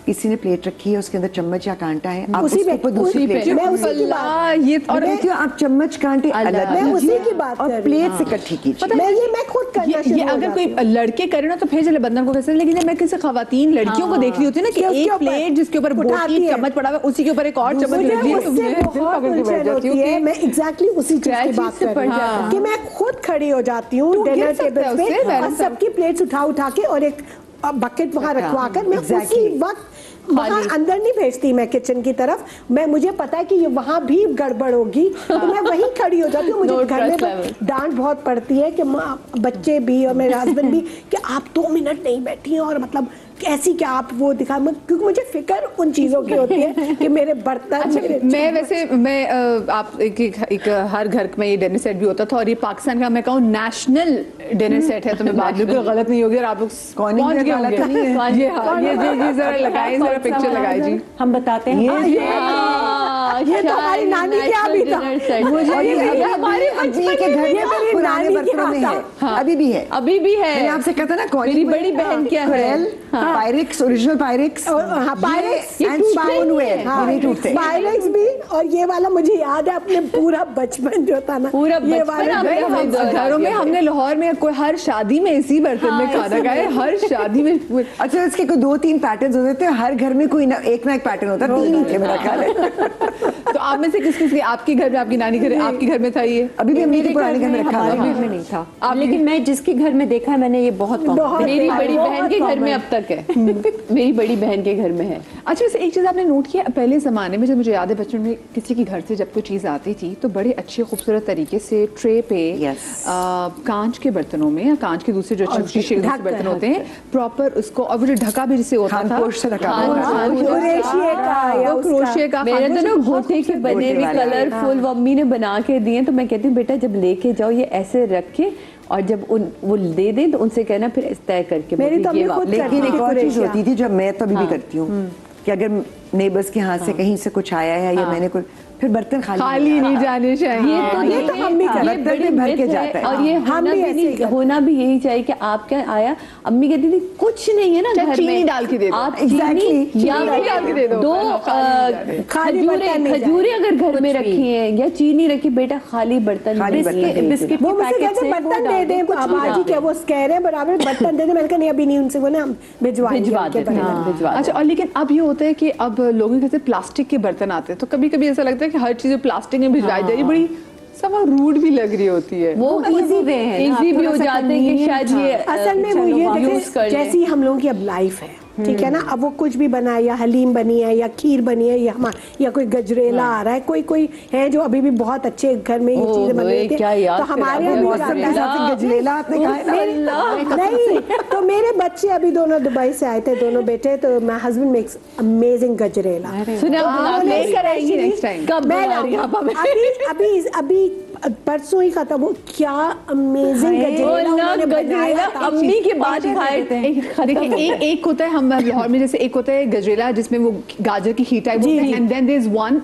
किसी ने प्लेट रखी है, उसके अंदर चम्मच या कांटा है, आप उसके ऊपर दूसरी प्लेट, मैं उसी की बात, ये और देखिए आप चम्मच कांटे अलग, मैं उसी की बात और प्लेट से इकट्ठी कीजिए। मैं खुद करना शुरू ये अगर कोई लड़के करे ना तो फिर चले बंधन को कैसे, लेकिन जब मैं किसी खवातीन लड़कियों को देख रही होती है ना कि एक प्लेट जिसके ऊपर बोटी चम्मच पड़ा हुआ, उसी के ऊपर एक और चम्मच रख दिया, तो मैं एग्जैक्टली उसी चीज की बात कर रही हूं कि मैं खुद खड़ी हो जाती हूँ डिनर टेबल पे और सबकी प्लेट्स उठा के और एक बकेट वहाँ रखवा कर मैं उसी वक्त वहाँ अंदर नहीं भेजती मैं किचन की तरफ, मैं मुझे पता है कि ये वहाँ भी गड़बड़ होगी, तो मैं वहीं खड़ी हो जाती हूँ। मुझे घर में डांट बहुत पड़ती है कि बच्चे भी और मेरे हस्बैंड भी कि आप 2 मिनट नहीं बैठी हैं, और मतलब कैसी क्या आप वो दिखा, क्योंकि मुझे फिक्र उन चीज़ों की होती है कि मेरे बर्तन। अच्छा, मैं वैसे आप एक हर घर में ये डिनर सेट भी होता था, और ये पाकिस्तान का मैं कहूँ नेशनल डिनर सेट है, तो मैं बात बिल्कुल गलत नहीं होगी, और आप लोग पहुंच गए होंगे। ये जरा लगाएं, जरा पिक्चर लगाए जी, हम बताते हैं। ये तो हमारी नानी के यहाँ भी था, मुझे हमारे बचपन के घर में पुराने बर्तनों में है, अभी भी है, अभी भी है। मैंने आपसे कहता ना, मेरी बड़ी बहन क्या है, पायरेक्स, ओरिजिनल पायरेक्स, पायरेक्स भी, और ये वाला मुझे याद है अपने पूरा बचपन जो था ना, पूरा ये बचपन घरों में हमने लाहौर में कोई हर शादी में इसी बर्तन में खाना खाया, हर शादी में। अच्छा, इसके कोई 2-3 पैटर्न होते थे, हर घर में कोई ना एक पैटर्न होता, 3 ही थे मेरा ख्याल है। तो आप में से किस आपके घर में, आपकी नानी घर, आपके घर में था ये? अभी भी मेरे पुराने घर में रखा है, में नहीं था, लेकिन मैं जिसके घर में देखा है मैंने ये बहुत मेरी बड़ी बहन के घर में अब तक है, मेरी बड़ी बहन के घर में है। अच्छा, वैसे एक चीज़ आपने नोट किया, पहले ज़माने में जब मुझे याद है बचपन में किसी के घर से जब कोई चीज़ आती थी तो बड़े अच्छे खूबसूरत तरीके से ट्रे पे कांच के बर्तनों में या कांच के दूसरे जो शीशे के बर्तन होते हैं प्रॉपर उसको, और वो जो ढका भी जिससे होता था क्रोशिया का, मेरे तो ना गोटे के बने हुए कलरफुल मम्मी ने बना के दिए, तो मैं कहती हूँ बेटा जब लेके जाओ ये ऐसे रख के, और जब वो दे दें तो उनसे कहना फिर तय करके। मेरी तो लेकिन एक और चीज होती थी, जब मैं तो अभी भी करती हूँ कि अगर नेबर्स के हाथ से कहीं से कुछ आया है या मैंने कुछ, फिर बर्तन खाली नहीं जाने चाहिए, ये तो हम भी बर्तन भर के जाता है, और ये होना भी यही चाहिए कि आप क्या आया, अम्मी कहती थी कुछ नहीं है ना घर में, चीनी डाल के दे दो, आप चीनी डाल के दे दो, 2 खजूरें अगर घर में रखी है या चीनी रखी, बेटा खाली बर्तन, बिस्किट वो मुझे कहते बर्तन दे दे, बाजी क्या वो कह रहे हैं बराबर बर्तन दे दे, मैंने कहा नहीं अभी नहीं, उनसे बोले हम भिजवा देते। अच्छा, और लेकिन अब ये होता है कि अब लोगों के प्लास्टिक के बर्तन आते हैं, तो कभी कभी ऐसा लगता है कि हर चीज प्लास्टिक में भिजवाई जा रही, बड़ी सब रूड भी लग रही होती है। वो इजी भी हो जाते हैं कि शायद ये असल में वो ये जैसी हम लोगों की अब लाइफ है, ठीक है ना। अब वो कुछ भी बना है, या हलीम बनी है, या खीर बनी है, या कोई गजरेला आ रहा है, कोई है जो अभी भी बहुत अच्छे घर में ये चीजें बन रही थी, तो हमारे यहाँ भी जाता है गजरेला आपने कहा नहीं, तो मेरे बच्चे अभी दोनों दुबई से आए थे, दोनों बेटे, तो my husband makes amazing gajrela. सुना आप लेकर आएंगी नेक्स्ट टाइम। कब अभी परसों ही खत्म, वो क्या अमेजिंग गजरेला उन्होंने बनाया था। अम्मी के बाद खाए थे। देखिए एक होता है हम लाहौर में, जैसे एक होता है गजरेला जिसमें वो गाजर की खीर type, and then there is one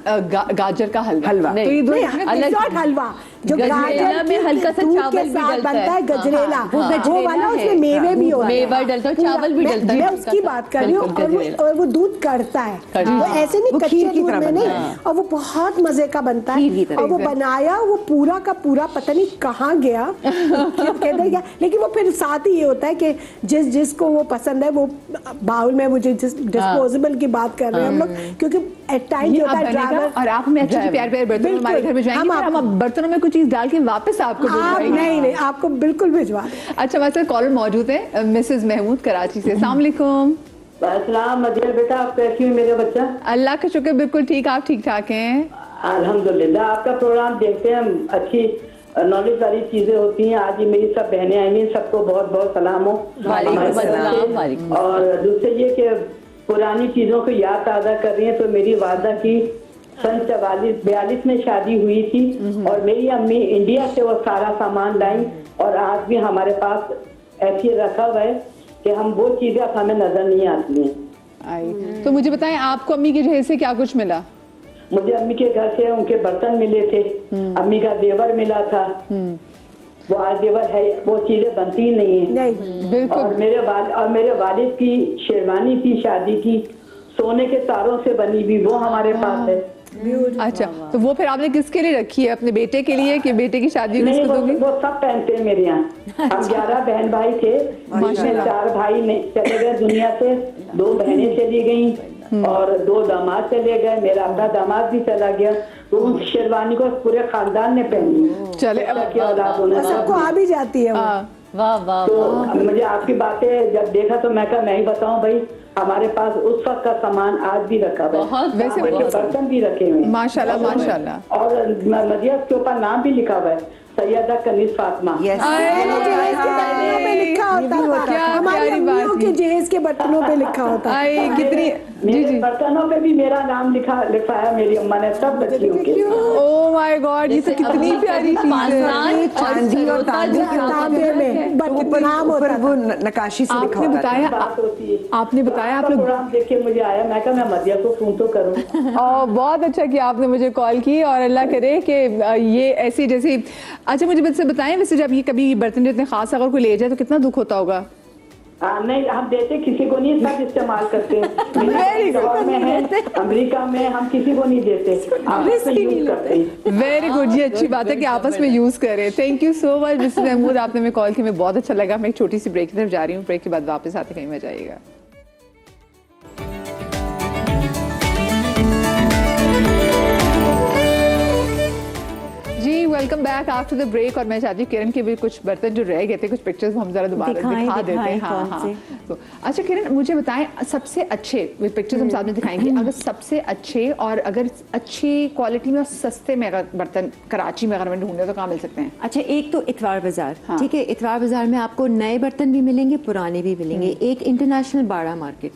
गाजर का हलवा। तो ये दो अलग हलवा जो गाजर में हल्का सा चावल भी बनता डलता है, गजरेला वो वाला, उसमें मेवे भी होते हैं, मेवा डलता है, चावल भी डलता है। मैं उसकी बात कर रही हूँ, और वो दूध कड़ता है, वो ऐसे नहीं कच्चे दूध में नहीं, और वो बहुत मजे का बनता है। और वो बनाया, वो पूरा का पूरा पता नहीं कहाँ गया, कहते क्या, लेकिन वो फिर साथ ही ये होता है कि जिसको वो पसंद है वो बाउल में, मुझे जिस डिस्पोजेबल की बात कर रहे हैं हम लोग, क्योंकि एट टाइम होता है ड्राइवर, और आप हमें अच्छे प्यार बर्तन हमारे घर में जाएंगे, हम बर्तनों में कुछ चीज डाल के वापस आपको नहीं आपको बिल्कुल भिजवा। अच्छा, हमारे साथ कॉलर मौजूद है, मिसेस महमूद कराची से। अस्सलाम वालेकुम। अस्सलाम मदिया, बेटा आप कैसी हैं? मेरा बच्चा अल्लाह का शुक्र, बिल्कुल ठीक, आप ठीक ठाक हैं? अल्हम्दुलिल्लाह। आपका प्रोग्राम देखते हैं, अच्छी नॉलेज वाली चीजें होती हैं। आज ही मेरी सब बहनें आई हैं, सबको बहुत बहुत सलाम हो। और दूसरे ये कि पुरानी चीजों को याद ताज़ा कर रही हैं, तो मेरी वादा की सन 42 में शादी हुई थी, और मेरी अम्मी इंडिया से वो सारा सामान लाई, और आज भी हमारे पास ऐसे रखा हुआ है कि हम वो चीजें अब हमें नजर नहीं आती हैं। तो मुझे बताएं, आपको अम्मी की जगह से क्या कुछ मिला? मुझे अम्मी के घर से उनके बर्तन मिले थे, अम्मी का देवर मिला था, वो आज देवर है, वो चीजें बनती ही नहीं है। बिल्कुल। और मेरे वालिद की शेरवानी थी शादी की, सोने के तारों से बनी हुई, वो हमारे पास है। अच्छा, तो वो फिर आपने किसके लिए रखी है? अपने बेटे के लिए कि बेटे की शादी नहीं, वो सब पहनते हैं मेरे यहाँ। हम 11 बहन भाई थे, जिसमें 4 भाई चले गए दुनिया से, 2 बहनें चली गयी और 2 दामाद चले गए, मेरा अपना दामाद भी चला गया, तो उस शेरवानी को पूरे खानदान ने पहनी। चले, सबको आ भी जाती है। वाह वाह। तो मुझे आपकी बातें जब देखा तो मैं कहा मैं ही बताऊं भाई, हमारे पास उस वक्त का सामान आज भी रखा हुआ है, वैसे बर्तन भी रखे हुए हैं माशाल्लाह माशाल्लाह, और मदिया के ऊपर नाम भी लिखा हुआ है, सैयदा कनीज फातिमा। हमारी अम्मियों के जहेज के बर्तनों पे लिखा होता है। कितनी मेरे बर्तनों पे भी मेरा नाम लिखा है मेरी अम्मा ने, सब बच्चियों के। ओह माय गॉड, ये तो कितनी प्यारी चीज है। चांदी और तांबे में ऊपर वो नकाशी से लिखा होता है। आपने बताया आप लोग प्रोग्राम देख के मुझे आया, मैं कहा मैं मदिया को फोन तो करूं। और बहुत अच्छा किया आपने मुझे कॉल की, और अल्लाह करे कि ये ऐसी जैसी। अच्छा, मुझे बच्चे बताएं, वैसे जब ये कभी बर्तन इतने खास अगर कोई ले जाए तो कितना दुख होता होगा? नहीं, हम देते किसी को नहीं, सब इस्तेमाल करते हैं। अमेरिका में हम किसी को नहीं देते, वेरी गुड, ये अच्छी बात है कि आपस में यूज करें। Thank you so much missus Mahmood, आपने हमें कॉल की, मैं बहुत अच्छा लगा। मैं एक छोटी सी ब्रेक की तरफ जा रही हूँ, ब्रेक के बाद वापस आते कहीं मजा आएगा। जी welcome back after the break. और मैं चाहती हूँ किरण के भी कुछ बर्तन जो रह गए थे, कुछ पिक्चर्स हम जरा दोबारा दिखा देते हैं। हाँ। तो अच्छा किरण, मुझे बताएं, सबसे अच्छे पिक्चर्स हम साथ में दिखाएंगे, अगर सबसे अच्छे और अगर अच्छी क्वालिटी में और सस्ते में अगर बर्तन कराची में अगर हमें ढूंढे तो कहाँ मिल सकते हैं? अच्छा, एक तो इतवार बाजार, ठीक है, इतवार बाजार में आपको नए बर्तन भी मिलेंगे, पुराने भी मिलेंगे। एक इंटरनेशनल बाड़ा मार्केट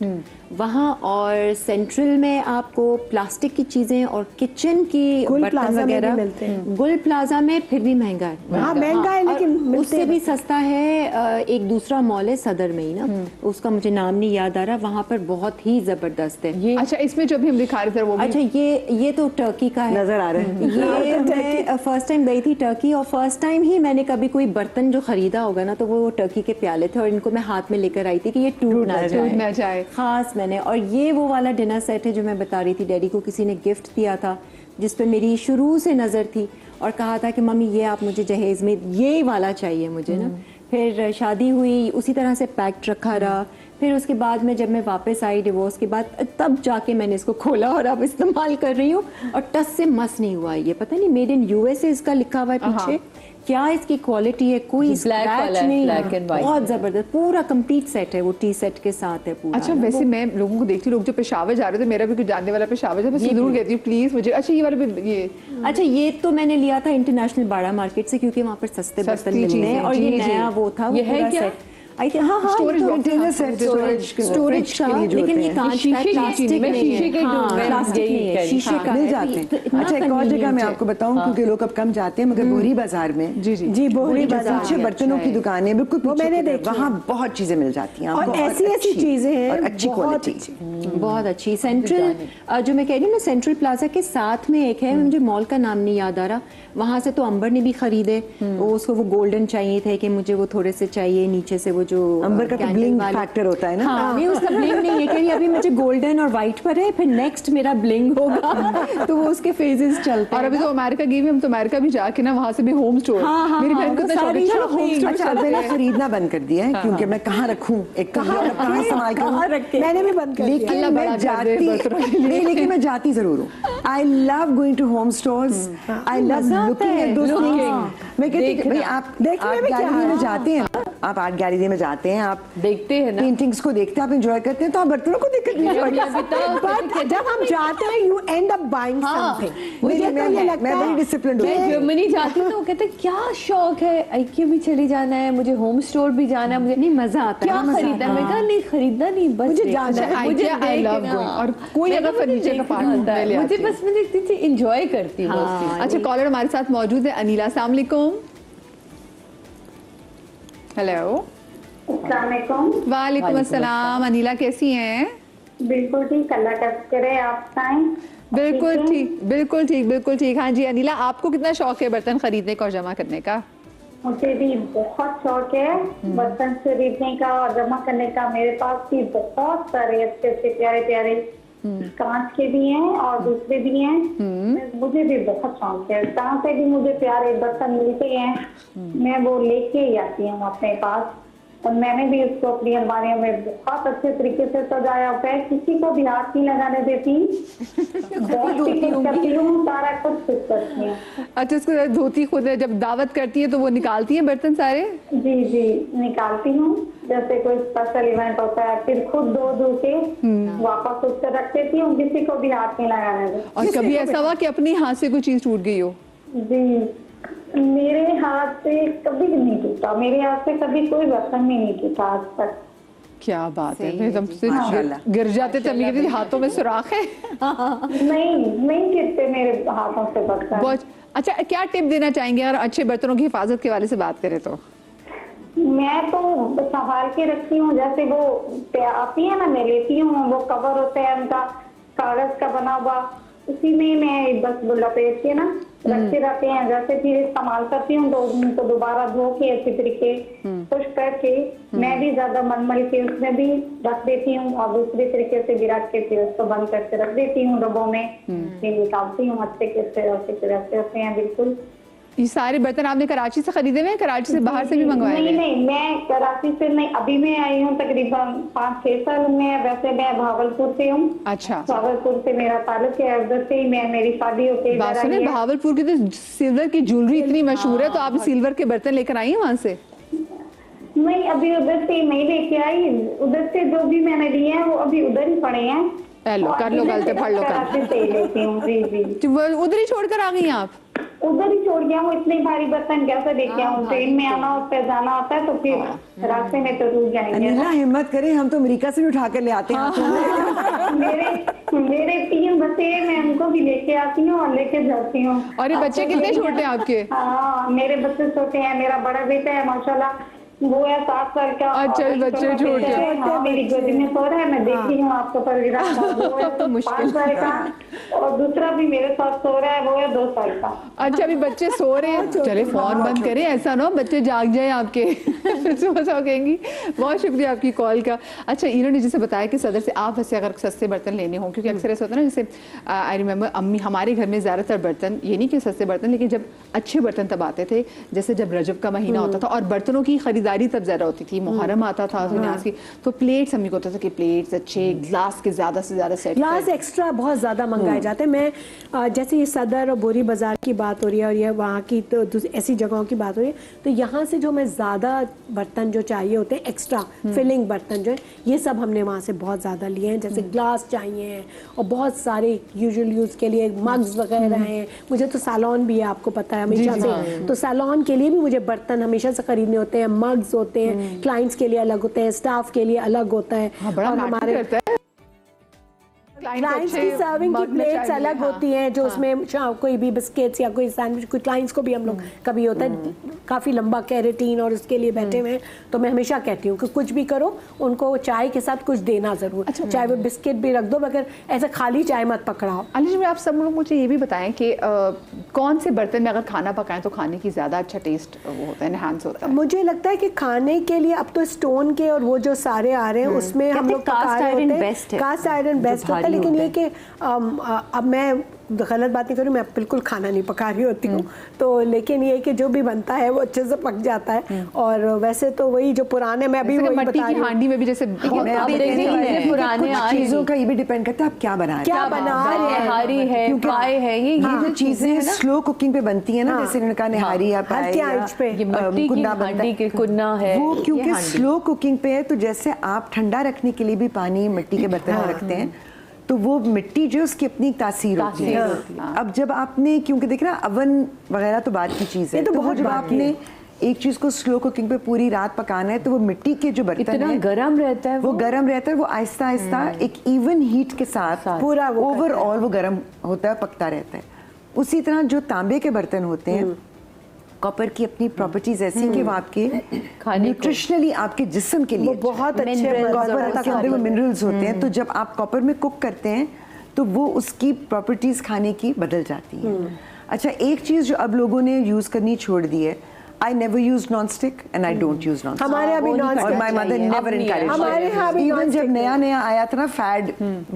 वहाँ, और सेंट्रल में आपको प्लास्टिक की चीजें और किचन की बर्तन वगैरह मिलते हैं। गुल प्लाजा में फिर भी महंगा है, हाँ महंगा है, लेकिन उससे भी सस्ता है। एक दूसरा मॉल है सदर में ही ना, उसका मुझे नाम नहीं याद आ रहा, वहाँ पर बहुत ही जबरदस्त है ये। अच्छा, इसमें जो भी हम दिखा रहे थे वो भी? अच्छा, ये तो टर्की का है, नजर आ रहा है। ये मैं फर्स्ट टाइम गई थी टर्की, और फर्स्ट टाइम ही मैंने कभी कोई बर्तन जो खरीदा होगा ना, तो वो टर्की के प्याले थे, और इनको मैं हाथ में लेकर आई थी कि ये टूट ना जाए खास मैंने। और ये वो वाला डिनर सेट है जो मैं बता रही थी, डैडी को किसी ने गिफ्ट दिया था, जिस पे मेरी शुरू से नज़र थी, और कहा था कि मम्मी ये आप मुझे जहेज में ये वाला चाहिए मुझे ना। फिर शादी हुई, उसी तरह से पैक्ड रखा रहा, फिर उसके बाद में जब मैं वापस आई डिवोर्स के बाद, तब जाके मैंने इसको खोला और अब इस्तेमाल कर रही हूँ, और टस से मस नहीं हुआ। ये पता नहीं मेड इन यूएसए इसका लिखा हुआ है पीछे, क्या इसकी क्वालिटी है, कोई स्क्रैच नहीं, बहुत जबरदस्त, पूरा कंप्लीट सेट है, वो टी सेट के साथ है पूरा। अच्छा, वैसे मैं लोगों को देखती हूँ, लोग जो पेशावर जा रहे थे, मेरा भी कुछ जानने वाला पेशावर जा, मैं जरूर कहती हूँ प्लीज मुझे, अच्छा ये वाला भी, ये अच्छा ये तो मैंने लिया था इंटरनेशनल बाड़ा मार्केट से, क्योंकि वहाँ पर सस्ते बर्तन मिलते हैं, और ये नया वो था, ये है क्या आई थिंक, हाँ स्टोरेज स्टोरेज का, लेकिन ये कांच का, प्लास्टिक नहीं है, प्लास्टिक नहीं है, शीशे का मिल जाते हैं। अच्छा, एक और जगह मैं आपको बताऊं, क्योंकि लोग अब कम जाते हैं, मगर बोरी बाजार में, जी बोरी बाजार पीछे बर्तनों की दुकान है, बिल्कुल वो मैंने देखी, वहाँ बहुत चीजें मिल जाती हैं, और ऐसी चीजें हैं, अच्छी क्वालिटी, बहुत अच्छी। सेंट्रल जो मैं कह रही हूँ ना, सेंट्रल प्लाजा के साथ में एक है, मुझे मॉल का नाम नहीं याद आ रहा, वहाँ से तो अंबर ने भी खरीदे, उसको वो गोल्डन चाहिए थे कि मुझे वो थोड़े से चाहिए, नीचे से वो जो अंबर का ब्लिंग फैक्टर होता है ना। हाँ, नहीं उसका ब्लिंग नहीं है, कि अभी मुझे गोल्डन और व्हाइट पर है, फिर नेक्स्ट मेरा ब्लिंग होगा, तो वो उसके फेजेस चलते हैं। और अभी तो अमेरिका गई हुई, हम तो अमेरिका भी जाके ना वहाँ से भी होम स्टोर, मेरी बहन को इतना शौक है, चलो होम स्टोर। अच्छा, मैंने खरीदना बंद कर दिया है, क्योंकि मैं कहाँ रखूँ, एक कहाँ संभाल कर, मैंने भी बंद कर दिया। लेकिन मैं जाती नहीं, लेकिन मैं जाती जरूर हूँ। I love going to home stores, I love looking at those things. मैं कहती हूँ भाई आप गैलरी में जाते हैं, आप आर्ट गैलरी में जाते हैं, आप देखते हैं ना, पेंटिंग्स को देखते हैं, आप एंजॉय करते हैं, तो आप बर्तनों को देखकर नहीं बट जब हम जाते हैं you and up buying something. मुझे तो ये लगता मैं है बड़ी डिसिप्लिन्ड हूँ। मैं जर्मनी जाती हूँ तो वो कहते हैं क्या शौक है, IKEA भी चली जाना है, मुझे होम स्टोर भी जाना है, मुझे नहीं मजा आता क्या खरीदना है, मैं कहा नहीं खरीदना नहीं, बस मुझे जाना है, मुझे I love going, और कोई अगर फर्नीचर का पार्ट मैं ले मुझे आती हूँ। बस मैं देखती थी, एंजॉय करती हूँ। अच्छा, कॉलर हमारे साथ मौजूद है अनिला, अस्सलाम वालेकुम। हेलो, वालेकुम अस्सलाम। अनिला कैसी हैं? बिल्कुल ठीक, अल्लाह का शुक्र है, आप बताएं? बिल्कुल ठीक, बिल्कुल ठीक, बिल्कुल ठीक। हाँ जी अनिला, आपको कितना शौक है बर्तन खरीदने का और जमा करने का? मुझे भी बहुत शौक है बर्तन खरीदने का और जमा करने का। मेरे पास भी बहुत सारे अच्छे अच्छे प्यारे प्यारे कांच के भी हैं और दूसरे भी हैं। मुझे भी बहुत शौक है, जहाँ से भी मुझे प्यारे बर्तन मिलते हैं मैं वो लेके ही आती हूँ अपने पास, और मैंने भी उसको अपनी अलमारियों में बहुत अच्छे तरीके से सजाया हुआ है, किसी को भी हाथ नहीं लगाने देती, करती हूँ, सारा कुछ खुद करती हूँ। अच्छा, उसको धोती खुद है, जब दावत करती है तो वो निकालती है बर्तन सारे? जी जी निकालती हूँ, जैसे कोई स्पेशल इवेंट होता है फिर खुद धो के वापस उस पर रख देती हूँ, किसी को भी हाथ नहीं लगाने देती। और कभी ऐसा हुआ कि अपने हाथ से कोई चीज टूट गई हो? जी, मेरे हाथ से कभी नहीं टूटा, मेरे हाथ से कभी कोई बर्तन नहीं टूटा आज तक। क्या बात है, एकदम से गिर जाते थे, मेरे हाथों में सुराख है। नहीं गिरते मेरे हाथों से बर्तन। बहुत अच्छा, क्या टिप देना चाहेंगे अगर अच्छे बर्तनों की हिफाजत के वाले से बात करें तो? मैं तो संभाल के रखती हूँ, जैसे वो आती है ना, मैं लेती हूँ, वो कवर होता है उनका कागज का बना हुआ, उसी में मैं बस लपेट के ना रखते रहते हैं, जैसे फिर इस्तेमाल करती हूँ तो दोबारा धो के अच्छी तरीके खुश करके मैं भी ज्यादा मनमल के उसमें भी रख देती हूँ, और दूसरे तरीके से भी रख के फिर उसको बंद करके रख देती हूँ डब्बों में, फिर निकालती हूँ अच्छे से रखते हैं। बिल्कुल। ये सारे बर्तन आपने कराची से खरीदे हुए हैं, कराची से बाहर से भी मंगवाए हुए? नहीं, मैं कराची से नहीं, अभी मैं आई हूँ तकरीबन 5-6 साल में, वैसे मैं भावलपुर से हूँ। अच्छा, भावलपुर से मेरा ताल्लुक है, उधर से ही मैं मेरी शादी होके बात सुने, भावलपुर की तो सिल्वर की ज्वेलरी इतनी मशहूर है, तो आप सिल्वर के बर्तन लेकर आई हैं वहाँ से? नहीं, अभी उधर से नहीं लेके आई, उधर से जो भी मैंने लिए हैं वो अभी उधर ही पड़े हैं। लो कर लो, गलते फड़ लो कराची से लेती हूँ। जी जी, उधर ही छोड़कर आ गई आप? उधर ही छोड़ गया हूँ, इतने भारी बर्तन कैसे लेके आऊँ, ट्रेन में आना होता है, जाना होता है, तो फिर रास्ते में तो टूट जाएंगे। अनिला हिम्मत करें, हम तो अमेरिका से भी उठा कर ले आते हैं। मेरे 3 बच्चे, मैं उनको भी लेके आती हूँ और लेके जाती हूँ। और ये बच्चे कितने छोटे हैं आपके? हाँ, मेरे बच्चे छोटे हैं, मेरा बड़ा बेटा है माशाल्लाह, वो है 7 साल का। अच्छा, बच्चे छोटे हैं। हाँ, मेरी गोदी में सो रहा है, मैं देख रही हूँ आपको परवीरा, वो है 5 साल का, और दूसरा भी मेरे साथ सो रहा है, वो है 2 साल का। अच्छा, अभी बच्चे सो रहे हैं, चले फोन बंद करें, ऐसा ना हो बच्चे जाग जाए आपके, फिर सुबह सकेंगी। बहुत शुक्रिया आपकी कॉल का। अच्छा, इन्होंने जैसे बताया कि सदर से आप वैसे अगर सस्ते बर्तन लेने हों, क्योंकि अक्सर ऐसा होता है ना, जैसे आई रिमेम्बर अम्मी, हमारे घर में ज़्यादातर बर्तन, ये नहीं कि सस्ते बर्तन, लेकिन जब अच्छे बर्तन तब आते थे, जैसे जब रजब का महीना होता था और बर्तनों की खरीदारी खरीदारी तब ज़्यादा होती थी, मुहर्रम आता था तो न्याज की, तो प्लेट्स अम्मी को होता था कि प्लेट्स अच्छे ग्लास के ज़्यादा से ज़्यादा सेट, ग्लास एक्स्ट्रा बहुत ज़्यादा मंगाए जाते हैं। मैं जैसे ये सदर और बोरी बाज़ार की बात हो रही है और ये वहाँ की तो ऐसी जगहों की बात हो रही है, तो यहाँ से जो मैं ज़्यादा बर्तन जो चाहिए होते हैं एक्स्ट्रा फिलिंग बर्तन जो है, ये सब हमने वहाँ से बहुत ज़्यादा लिए हैं। जैसे ग्लास चाहिए और बहुत सारे यूजुअल यूज़ के लिए मग्स वगैरह हैं। मुझे तो सैलून भी है, आपको पता है हमेशा से, तो सैलून के लिए भी मुझे बर्तन हमेशा से खरीदने होते हैं। मग्स होते हैं, क्लाइंट्स के लिए अलग होते हैं, स्टाफ के लिए अलग होता है। हाँ, बड़ा और मैटर हमारे करता है। क्लाइंट्स की सर्विंग की प्लेट्स अलग होती हैं, जो उसमें कोई भी बिस्किट्स या कोई सैंडविच, कोई क्लाइंट्स को भी हम लोग कभी होता है काफ़ी लंबा कैरेटीन और उसके लिए बैठे हुए हैं, तो मैं हमेशा कहती हूँ कि कुछ भी करो उनको चाय के साथ कुछ देना ज़रूर। अच्छा, चाहे वो बिस्किट भी रख दो, मगर ऐसा खाली चाय मत पकड़ाओ। अली जी, आप सब लोग मुझे ये भी बताएं कि कौन से बर्तन में अगर खाना पकाएं तो खाने की ज़्यादा अच्छा टेस्ट वो होता है, एनहांस होता है? मुझे लगता है कि खाने के लिए अब तो स्टोन के और वो जो सारे आ रहे हैं उसमें हम लोग कास्ट आयरन बेस्ट है, कास्ट आयरन बेस्ट होता है। लेकिन ये कि अब मैं गलत बात नहीं करूँ, मैं बिल्कुल खाना नहीं पका रही होती हूँ, तो लेकिन ये कि जो भी बनता है वो अच्छे से पक जाता है। और वैसे तो वही जो पुराने, मैं अभी वही मट्टी बता की रही हूँ, हांडी में भी जैसे पुराने चीजों का ये भी डिपेंड करता है आप क्या बना रहे हैं, क्या बना रहे हैं। निहारी है, पाए है, ये जो चीजें स्लो कुकिंग पे बनती है ना, जैसे इन्होंने कहा निहारी या पाए हल्के या आंच पे, ये मट्टी की कुन्ना बनता हांडी है, के कुन्ना है, वो क्योंकि ये हांडी। स्लो कुकिंग पे है, तो जैसे आप ठंडा रखने के लिए भी पानी मिट्टी के बर्तन में रखते हैं, तो वो मिट्टी जो उसकी अपनी तासीर होती है। अब जब आपने, क्योंकि देख रहा अवन वगैरह तो बात की चीज़ है, तो वो जब आपने एक चीज़ को स्लो कुकिंग पे पूरी रात पकाना है, तो वो मिट्टी के जो बर्तन इतना है गरम रहता है, वो गरम रहता है, वो आहिस्ता आहिस्ता एक इवन हीट के साथ पूरा ओवरऑल वो गरम होता है, पकता रहता है। उसी तरह जो तांबे के बर्तन होते हैं, कॉपर की अपनी प्रॉपर्टीज ऐसी हैं कि वो आपके न्यूट्रिशनली आपके जिस्म के लिए बहुत अच्छे कॉपर के अंदर वो मिनरल्स होते हैं, तो जब आप कॉपर में कुक करते हैं तो वो उसकी प्रॉपर्टीज खाने की बदल जाती हैं। अच्छा, एक चीज़ जो अब लोगों ने यूज़ करनी छोड़ दी है, I never use non-stick and I don't use non-stick. हमारे अभी और my mother never encouraged हमारे यहाँ भी even जब नया नया आया था ना fed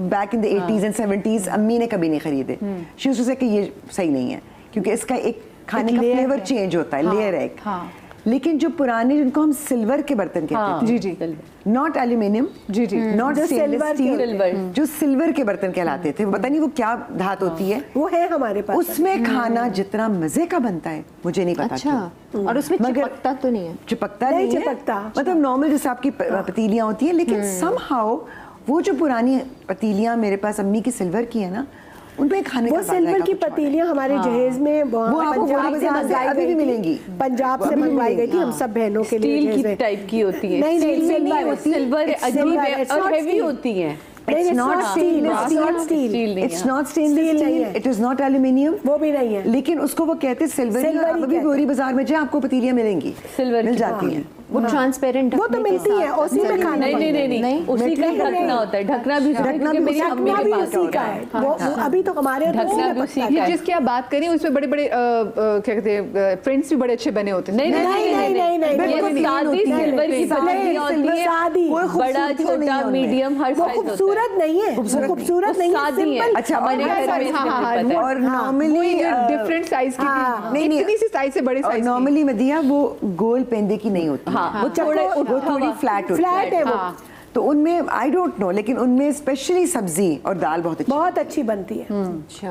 back in the 80s and 70s, अम्मी ने कभी नहीं खरीदे। She used to say कि ये सही नहीं है, क्योंकि इसका एक खाने का फ्लेवर चेंज होता है, लेयर है। लेकिन जो पुराने, जिनको हम सिल्वर के बर्तन कहते थे, जी, नॉट एल्यूमिनियम, जी, नॉट स्टेनलेस स्टील, सिल्वर, जो सिल्वर के बर्तन कहलाते थे, पता नहीं वो क्या धात होती है, वो है हमारे पास। उसमें खाना जितना मजे का बनता है मुझे नहीं पता। अच्छा, और उसमें चिपकता तो नहीं है? चिपकता नहीं नहीं है, चिपकता। मतलब नॉर्मल जैसे आपकी पतीलियां होती हैं, लेकिन समहाउ वो जो पुरानी पतीलियां मेरे पास अम्मी की सिल्वर की है ना, उनपे खाने वो का सिल्वर की पतीलियां हमारे जहेज में वो आपको पंजाब से मंगाई अभी भी गई मिलेंगी, थी, पंजाब से मंगवाई गई थी हम सब बहनों के लिए। स्टील की जहेज टाइप की होती है, नहीं, स्टील में नहीं सिल्वर होती, सिल्वर अजीब है और हेवी होती है। It's not steel, it's not steel. It's not stainless Steel नहीं steel, है। it is not aluminium, वो भी नहीं है, लेकिन उसको वो कहते हैं सिल्वर। Silver ही अभी कहते गोरी बाजार में जाए आपको पतीलियां मिलेंगी, सिल्वर मिल की जाती हैं। वो ट्रांसपेरेंट वो तो मिलती है, उसी में खाना नहीं नहीं नहीं, उसी का ढकना होता है, ढकना भी ढकना भी मेरी अम्मी ढकना के भी पास उसी का है। वो अभी तो हमारे ढकना भी उसी का ये है। जिसकी आप बात करें उसमें बड़े बड़े क्या कहते हैं प्रिंट्स भी बड़े अच्छे बने होते हैं। नहीं नहीं, सादी सिल्वर की पतीलियां होती है, सादी, बड़ा छोटा मीडियम हर वो साइज होता है। खूबसूरत नहीं है, खूबसूरत नहीं है, सादी है। सिंपल। अच्छा, हमारे घर में इसमें पता है। और नॉर्मली डिफरेंट साइज की नहीं, नहीं, इतनी सी साइज से बड़े साइज नॉर्मली मदिया वो गोल पेंदे की नहीं होती, हाँ, वो थोड़ी फ्लैट होती फ्लैट है वो, तो उनमें आई डोंट नो, लेकिन उनमें स्पेशली सब्जी और दाल बहुत अच्छी बनती है।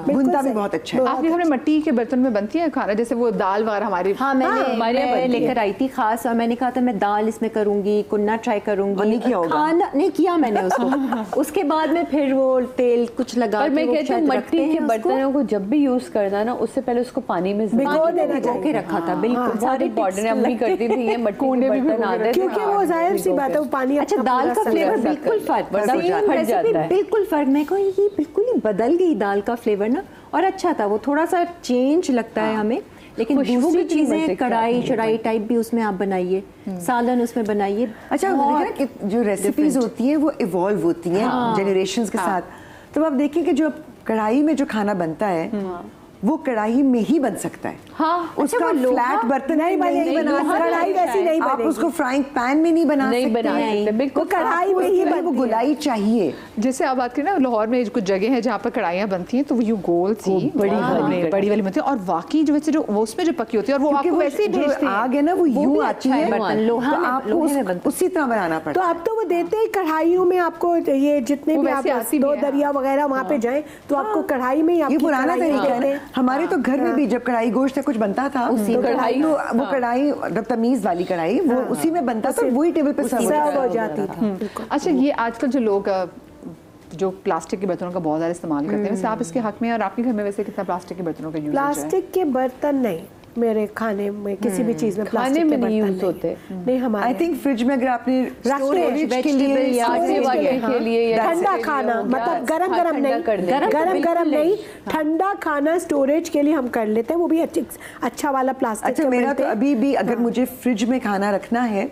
भुनता भी बहुत अच्छा है। आपके घर में मिट्टी के बर्तन में बनती है खाना, जैसे वो दाल वगैरह हमारी? हाँ, मैं लेकर आई थी खास, और मैंने कहा था मैं दाल इसमें करूंगी, कुन्ना ट्राई करूंगी। नहीं किया होगा? खाना नहीं किया मैंने उसको। उसके बाद में फिर वो तेल कुछ लगा पर मैं के वो कहती हूँ शायद मिट्टी रखते के हैं बर्तनों को जब भी यूज करना ना, उससे पहले उसको पानी में भिगो देना भिगो के रखा था, बिल्कुल बहुत सारे इम्पोर्टेंट है। अम्मी करती थी ये मिट्टी के बर्तन आते थे, क्योंकि वो जाहिर सी बात है वो पानी अच्छा, अपना दाल पूरा का फ्लेवर संग बिल्कुल फर्क, वरना सेम फट रेसिपी जाता है। बिल्कुल फर्क। मैं कहूँ ये बिल्कुल ही बदल गई दाल का फ्लेवर ना, और अच्छा था वो, थोड़ा सा चेंज लगता है हमें। लेकिन खुशबू दूसरी कितनी चीजें मजेदार कढ़ाई शढ़ाई टाइप भी उसमें आप बनाइए, सालन उसमें बनाइए। अच्छा, देखिए ना जो रेसिपीज होती हैं वो इवॉल्व होती हैं जनरेशंस के साथ। तो आप देखिए कि जो कढ़ाई में जो खाना बनता है वो कढ़ाई में ही बन सकता है। हाँ, उसका अच्छा, वो लोहा फ्लैट बर्तन नहीं में बनेगी, बना लोहा सकते। कढ़ाई वैसी नहीं आप बनेगी। उसको फ्राइंग पैन में नहीं बना नहीं सकते। बना सकते, बिल्कुल वो कढ़ाई में ही वो बनती है। गुलाई चाहिए। जैसे आप बात करें ना, लाहौर में कुछ जगह है जहाँ पर कढ़ाइयाँ बनती हैं तो वो यूँ गोल सी बड़ी बड़ी वाली बनती है, और वाकई जो वैसे जो वो उसमें जो पकी होती है और वो क्योंकि आपको वो वैसे ही जो भेजते हैं। आग है ना वो यूं भी आती अच्छा है है बर्तन, लोहा तो में- आपको लोहे में बनता है। उसी तरह बनाना तो पड़ता है। अब तो वो देते हैं कढ़ाइयों में आपको, ये जितने वो भी वैसे आप आती भी दो है, दरिया वगैरह वहाँ पे जाएं तो आपको कढ़ाई में ही ये आपकी पुराना कढ़ाइयाँ तरीका है देते ना। हैं। हमारे तो घर में भी जब कढ़ाई गोश्त या कुछ बनता था तो कढ़ाई वो कढ़ाई मतलब तमीज वाली कढ़ाई वो उसी में बनता था, वही टेबल पे सर्व सर्व होता हो था। जाती थी। अच्छा, ये आजकल जो लोग जो प्लास्टिक के बर्तनों का बहुत ज़्यादा इस्तेमाल करते हैं, वैसे आप इसके हक में, और आपके घर में वैसे कितना प्लास्टिक के बर्तनों का यूज है? प्लास्टिक के बर्तन नहीं, मेरे खाने में किसी भी चीज में खाने प्लास्टिक में के नहीं बर्तन यूज होते। नहीं हमारे आई थिंक फ्रिज में अगर आपने स्टोरेज के लिए vegetable या आटे storage वाले हाँ। के लिए या ठंडा ऐसे के लिए खाना हो गया, मतलब गरम हाँ, गरम ठंडा नहीं, कर देते हैं। गरम बिल्कुल गरम नहीं, हाँ। ठंडा खाना स्टोरेज के लिए हम कर लेते हैं, वो भी अच्छा वाला प्लास्टिक अच्छा का मेरा मिलते तो हैं। अभी भी अगर मुझे फ्रिज में खाना रखना है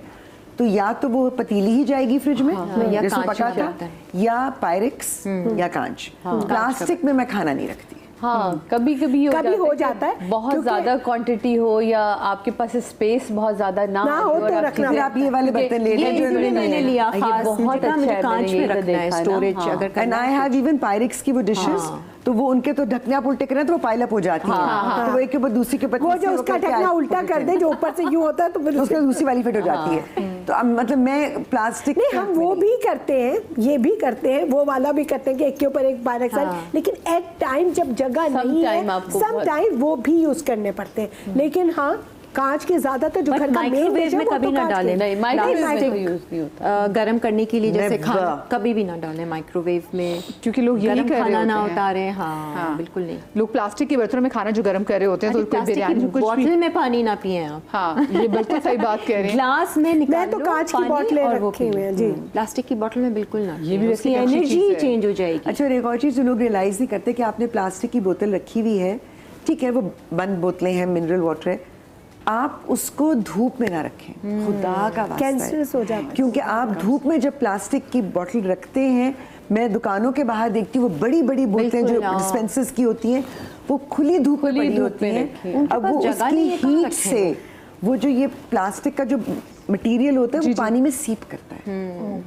तो या तो वो पतीली ही जाएगी फ्रिज में या जिसमें कांच पका में था, जाता है। या पायरेक्स या कांच। प्लास्टिक में मैं खाना नहीं रखती। हाँ, कभी कभी हो जाता है, बहुत क्योंकि- ज्यादा क्वांटिटी हो या आपके पास स्पेस बहुत ज्यादा ना हो और तो आप रखना फिर आप ये वाले बर्तन ले ये लें जो इसलिए इन्होंने मैंने लिया ये खास बहुत मुझे कहा अच्छा मुझे है, कांच मैंने में ये तो रखना है देखा ना, स्टोरेज हाँ। अगर एंड करना आई है हैव इवन पायरेक्स की वो डिशेस तो वो उनके तो ढकने आप उल्टे करें तो वो पाइल अप हो जाती है, तो वो एक के ऊपर दूसरी के ऊपर वो तीसरी जो वो उसका करके ढकना आप उल्टा कर दे, जो ऊपर से यूं होता है तो फिर तो उसके बाद दूसरी वाली फिट हो जाती है। तो अब मतलब मैं प्लास्टिक नहीं, हम वो भी करते हैं, ये भी करते हैं, वो वाला भी करते हैं कि एक के ऊपर एक पायरेक्स वाला, लेकिन एट टाइम जब जगह नहीं है, Sometime आपको सम टाइम वो भी यूज करने पड़ते हैं। लेकिन हाँ, कांच के ज्यादातर जो बट घर का मेन माइक्रोवेव में कभी ना डालें। नहीं, माइक्रोवेव में तो प्लास्टिक, यूज नहीं होता। गरम करने के लिए जैसे Never. खाना कभी भी ना डालें माइक्रोवेव में, क्योंकि लोग यही गरम कर रहे खाना ना होते हैं। उतारें। हाँ बिल्कुल नहीं। लोग प्लास्टिक के बर्तनों में खाना जो गर्म कर रहे होते हैं तो कोई प्लास्टिक बिरयानी की कुछ भी। बॉटल में पानी ना पिए आप, हाँ, ये बिल्कुल सही बात कह रहे हैं। ग्लास में निकाल मैं तो लो कांच की पानी बोतलें और वो रखी हुई हैं, पिए। जी। प्लास्टिक की बोतल में बिल्कुल ना ये भी पिए, वैसे उसकी एक अच्छी एनर्जी चीज़ है। चेंज हो जाएगी। अच्छा, और एक और चीज़ जो लोग रियलाइज नहीं करते कि आपने प्लास्टिक की बोतल रखी हुई है, ठीक है वो बंद बोतलें हैं, मिनरल वाटर है, आप उसको धूप में ना रखें, खुदा का वास्ता है। कैंसरस हो जाता है। क्योंकि आप धूप में जब प्लास्टिक की बोतल रखते हैं, मैं दुकानों के बाहर देखती हूँ वो बड़ी बड़ी बोतलें जो बिल्कुल, हाँ। डिस्पेंसर्स की होती हैं वो खुली धूप में पड़ी होती में हैं। रखी। उनके अब पास वो जगह उसकी नहीं है, कहाँ हीट रखें से वो जो ये प्लास्टिक का जो मटेरियल होता है वो पानी में सीप करता है।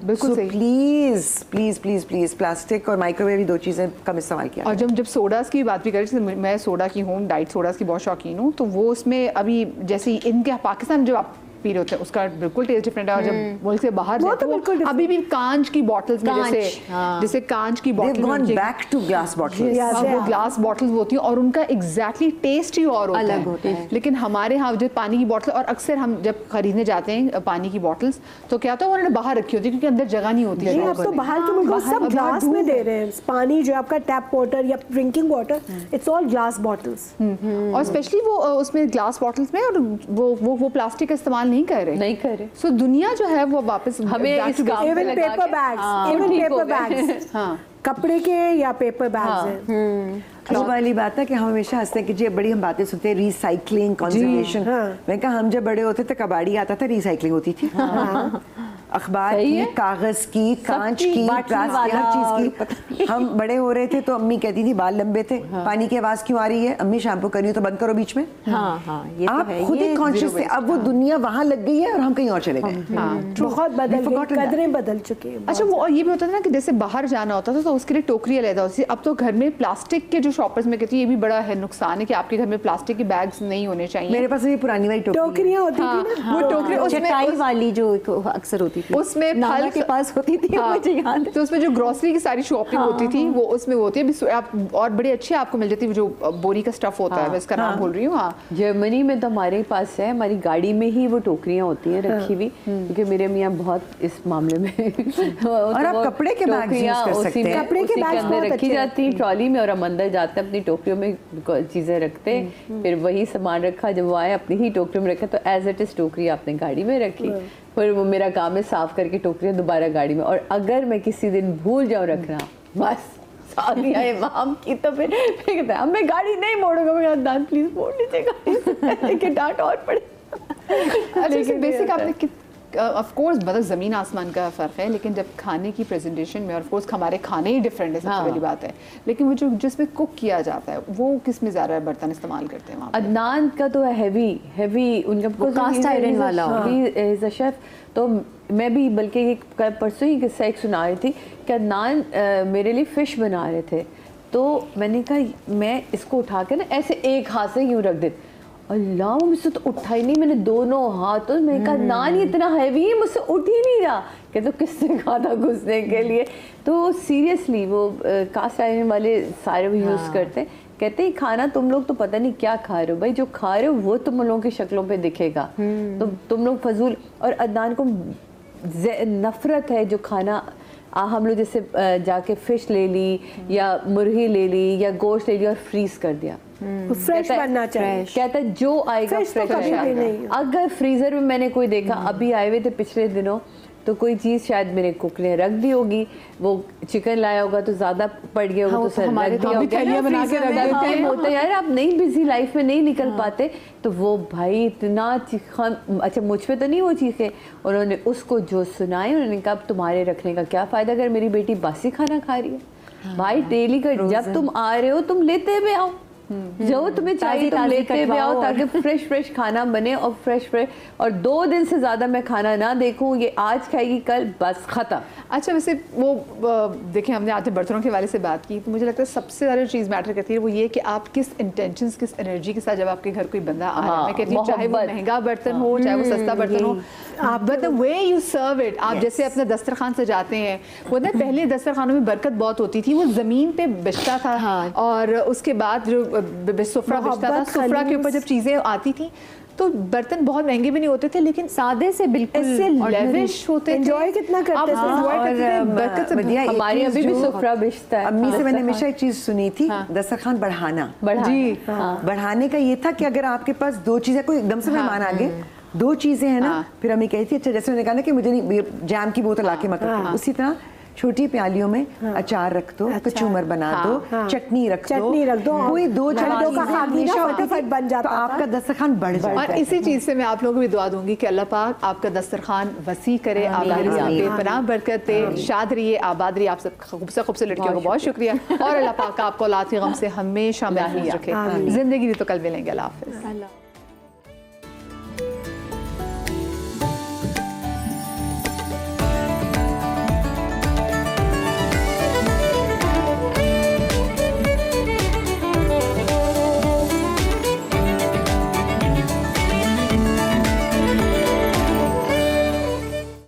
बिल्कुल So सही। Please please please please plastic और माइक्रोवेव ये दो चीजें कम इस्तेमाल किया और जब सोडास की बात भी करें, जैसे मैं सोडा की हूँ, डाइट सोडास की बहुत शौकीन हूँ, तो वो उसमें अभी जैसे इनके पाकिस्तान जो आप पी रहे होते हैं उसका बिल्कुल टेस्ट डिफरेंट है, और जब मुल्क से बाहर वो जाए तो तो बिल्कुल अभी भी कांच की बॉटल्स में कांच, जैसे हाँ। जैसे कांच की They've bottle gone back to glass bottles. Yes. अब वो ग्लास बॉटल्स होती हैं और उनका एग्जैक्टली टेस्ट ही और होता अलग है। होता है। लेकिन हमारे यहाँ जो पानी की बॉटल, और अक्सर हम जब खरीदने जाते हैं पानी की बॉटल्स तो क्या होता है उन्होंने बाहर रखी होती है क्योंकि अंदर जगह नहीं होती है नहीं, शॉप अब तो में। बाहर के मुल्कों बाहर- सब अब ग्लास बाहर में धूप दे रहे हैं पानी, जो आपका टैप वाटर या drinking water, it's all glass bottles. और स्पेशली वो उसमें ग्लास बॉटल्स में, और वो प्लास्टिक का इस्तेमाल नहीं कर रहे। नहीं करे। सो दुनिया जो है वो वापस हमें back इस to काम basics। इवन लगा पेपर के- बैग्स, हाँ, इवन ठीक हो पेपर गए। बैग्स, हाँ, कपड़े के या पेपर बैग्स हैं। वो वाली बात है कि हम हमेशा हंसते हैं कि जी बड़ी हम बातें सुनते हैं, रिसाइकलिंग, कंजर्वेशन। हाँ। मैं कहा हम जब बड़े होते थे कबाड़ी आता था, रिसाइकलिंग होती थी। अखबार सही की, है। कागज की, कांच की, की, बाटली प्लास्टिक, वाला हर चीज की। हम बड़े हो रहे थे तो अम्मी कहती थी बाल लंबे थे, पानी की आवाज क्यों आ रही है, अम्मी शैम्पू कर रही हो तो बंद करो बीच में। हाँ हाँ, ये तो आप है, खुद ये ही कॉन्शियस थे, अब वो दुनिया वहां लग गई है और हम कहीं और चले गए। बहुत बदल We गई, forgotten that. कदरें बदल चुकी हैं। अच्छा, वो और ये भी होता था ना कि जैसे बाहर जाना होता था तो उसके लिए टोकरी अलग होती थी। अब तो घर में प्लास्टिक के जो शॉपर्स में कहती है ये भी बड़ा है नुकसान है कि आपके घर में प्लास्टिक के बैग्स नहीं होने चाहिए। मेरे पास ये पुरानी वाली टोकरी है। टोकरियां होती हाँ, थी ना, वो टोकरी उसमें चटाई वाली जो अक्सर होती थी, उसमें नाना फल के पास होती थी, हाँ, मुझे याद है। तो उसमें जो ग्रोसरी की सारी शॉपिंग होती थी वो उसमें होती है अभी आप, और बड़ी अच्छी आपको मिल जाती है जो बोरी का स्टफ होता है, मैं इसका नाम भूल रही हूँ। हाँ, जर्मनी में तो हमारे पास है, हमारी गाड़ी में ही वो टोकरियां होती हैं रखी हुई, क्योंकि मेरे मियाँ बहुत इस मामले में और आप कपड़े के बैग्स यूज कर सकते हैं। कपड़े के बैग्स अंदर बहुत रखी अच्छे जाती है ट्रॉली में, और हम अंदर जाते हैं अपनी टोकरियों में चीजें रखते हैं, फिर वही सामान रखा, जब वो आए अपनी ही टोकरी में रखा तो एज इट इज टोकरी आपने गाड़ी में रखी, फिर वो मेरा काम है साफ करके टोकरियां दोबारा गाड़ी में। और अगर मैं किसी दिन भूल जाऊं रखना, बस सादिया इमाम की तो फिर कहता है अब मैं गाड़ी नहीं मोड़ूंगा, मैं दांत प्लीज मोड़ लीजिए गाड़ी से, लेकिन डांट और पड़े। अच्छा, बेसिक आपने ऑफ कोर्स मतलब ज़मीन आसमान का फ़र्क है, लेकिन जब खाने की प्रेजेंटेशन में, ऑफ कोर्स हमारे खाने ही डिफरेंट है, सबसे बड़ी बात है, लेकिन वो जो जिसमें कुक किया जाता है वो किस में ज़्यादा बर्तन इस्तेमाल करते हैं वहाँ पे? अदनान का तो हैवी उनका cast iron वाला। Is a chef. तो मैं भी बल्कि परसों ही किस्सा एक सुना रही थी कि अदनान मेरे लिए फ़िश बना रहे थे, तो मैंने कहा मैं इसको उठा के ना ऐसे एक हाथ से यूँ रख देती, अल्लाह वो मुझसे तो उठा ही नहीं, मैंने दोनों हाथों, मैंने कहा नान ये इतना हैवी है मुझसे उठ ही नहीं रहा, कहते तो किसने कहा था घुसने के लिए। तो सीरियसली वो कास्ट आयरन वाले सारे वो यूज़ करते हैं, कहते हैं खाना तुम लोग तो पता नहीं क्या खा रहे हो भाई, जो खा रहे हो वो तुम लोगों की शक्लों पे दिखेगा, तो तुम लोग फजूल। और अदनान को नफरत है जो खाना हम लोग जैसे जाके फिश ले ली या मुर्गी ले ली या गोश्त ले लिया और फ्रीज कर दिया, फ्रेश बनना चाहिए। कहता है जो आएगा Fresh तो फ्रेश कभी भी आएगा। नहीं। अगर फ्रीजर में मैंने कोई देखा, अभी आए हुए थे पिछले दिनों, तो कोई चीज़ शायद मेरे कुक ने रख दी होगी, वो चिकन लाया होगा तो ज़्यादा पड़ गया होगा, तो सर हमारे रख दिया तो होगा। थैलियाँ बना के रख देते हैं। टाइम होता है यार, आप नई बिजी लाइफ में नहीं निकल पाते, तो वो भाई इतना चीखा, अच्छा मुझ पे तो नहीं वो चीखे, उन्होंने उसको जो सुनाए, उन्होंने कहा अब तुम्हारे रखने का क्या फ़ायदा अगर मेरी बेटी बासी खाना खा रही है। भाई डेली का जब तुम आ रहे हो तुम लेते हुए आओ, जो तुम्हें चाहिए तुम लेते भी आओ, ताकि फ्रेश खाना बने और फ्रेश और 2 दिन से ज़्यादा मैं खाना ना देखूं, ये आज खाएगी कल बस ख़त्म। अच्छा वैसे वो देखिए हमने आज बर्तनों के वाले से बात की, तो मुझे लगता है सबसे ज़्यादा चीज़ मैटर करती है वो ये कि आप किस इंटेंशंस किस एनर्जी के साथ जब आपके घर कोई बंदा आ रहा है, मैं कहती हूँ चाहे वो महंगा बर्तन हो चाहे वो सस्ता बर्तन हो, but the way you serve it, आप जैसे अपना दस्तरखान सजाते हैं, वो ना पहले दस्तरखानों में बरकत बहुत होती थी, वो ज़मीन पे बिछता था और उसके बाद जो सुफ्रा बिछता था, सुफ्रा के ऊपर जब चीज़ें आती थी तो बर्तन बहुत महंगे भी नहीं होते थे, लेकिन सादे से बिल्कुल इससे लेविश होते थे। एंजॉय कितना करते थे, बढ़िया, हमारे अभी भी सुफ्रा बिछता है। अम्मी से मैंने हमेशा एक चीज सुनी थी, दस्तरखान बढ़ाना। जी बढ़ाने का ये था कि अगर आपके पास 2 चीजें, कोई एकदम से मेहमान आ गए, 2 चीजें हैं ना, फिर अम्मी कहती थी अच्छा जैसे मैंने कहा ना कि मुझे नहीं जैम की बोतल आके मत रखो, उसी तरह छोटी प्यालियों में अचार रख दो, कचूमर बना दो, चटनी रख दो, कोई 2 फटाफट बन जाता तो आपका दस्तरखान बढ़ जाता है। और इसी चीज़ से मैं आप लोगों को भी दुआ दूंगी कि अल्लाह पाक आपका दस्तरखान वसी करे, आपकी बेपनाह बरकत दे, शाद रहिए, आबाद रहिए। आप सब खूबसूरत लड़कियों को बहुत शुक्रिया, और अल्लाह पाक आपको औलाद के गम से हमेशा महफूज रखे। जिंदगी दी तो कल मिलेंगे। अल्लाह हाफ़िज़।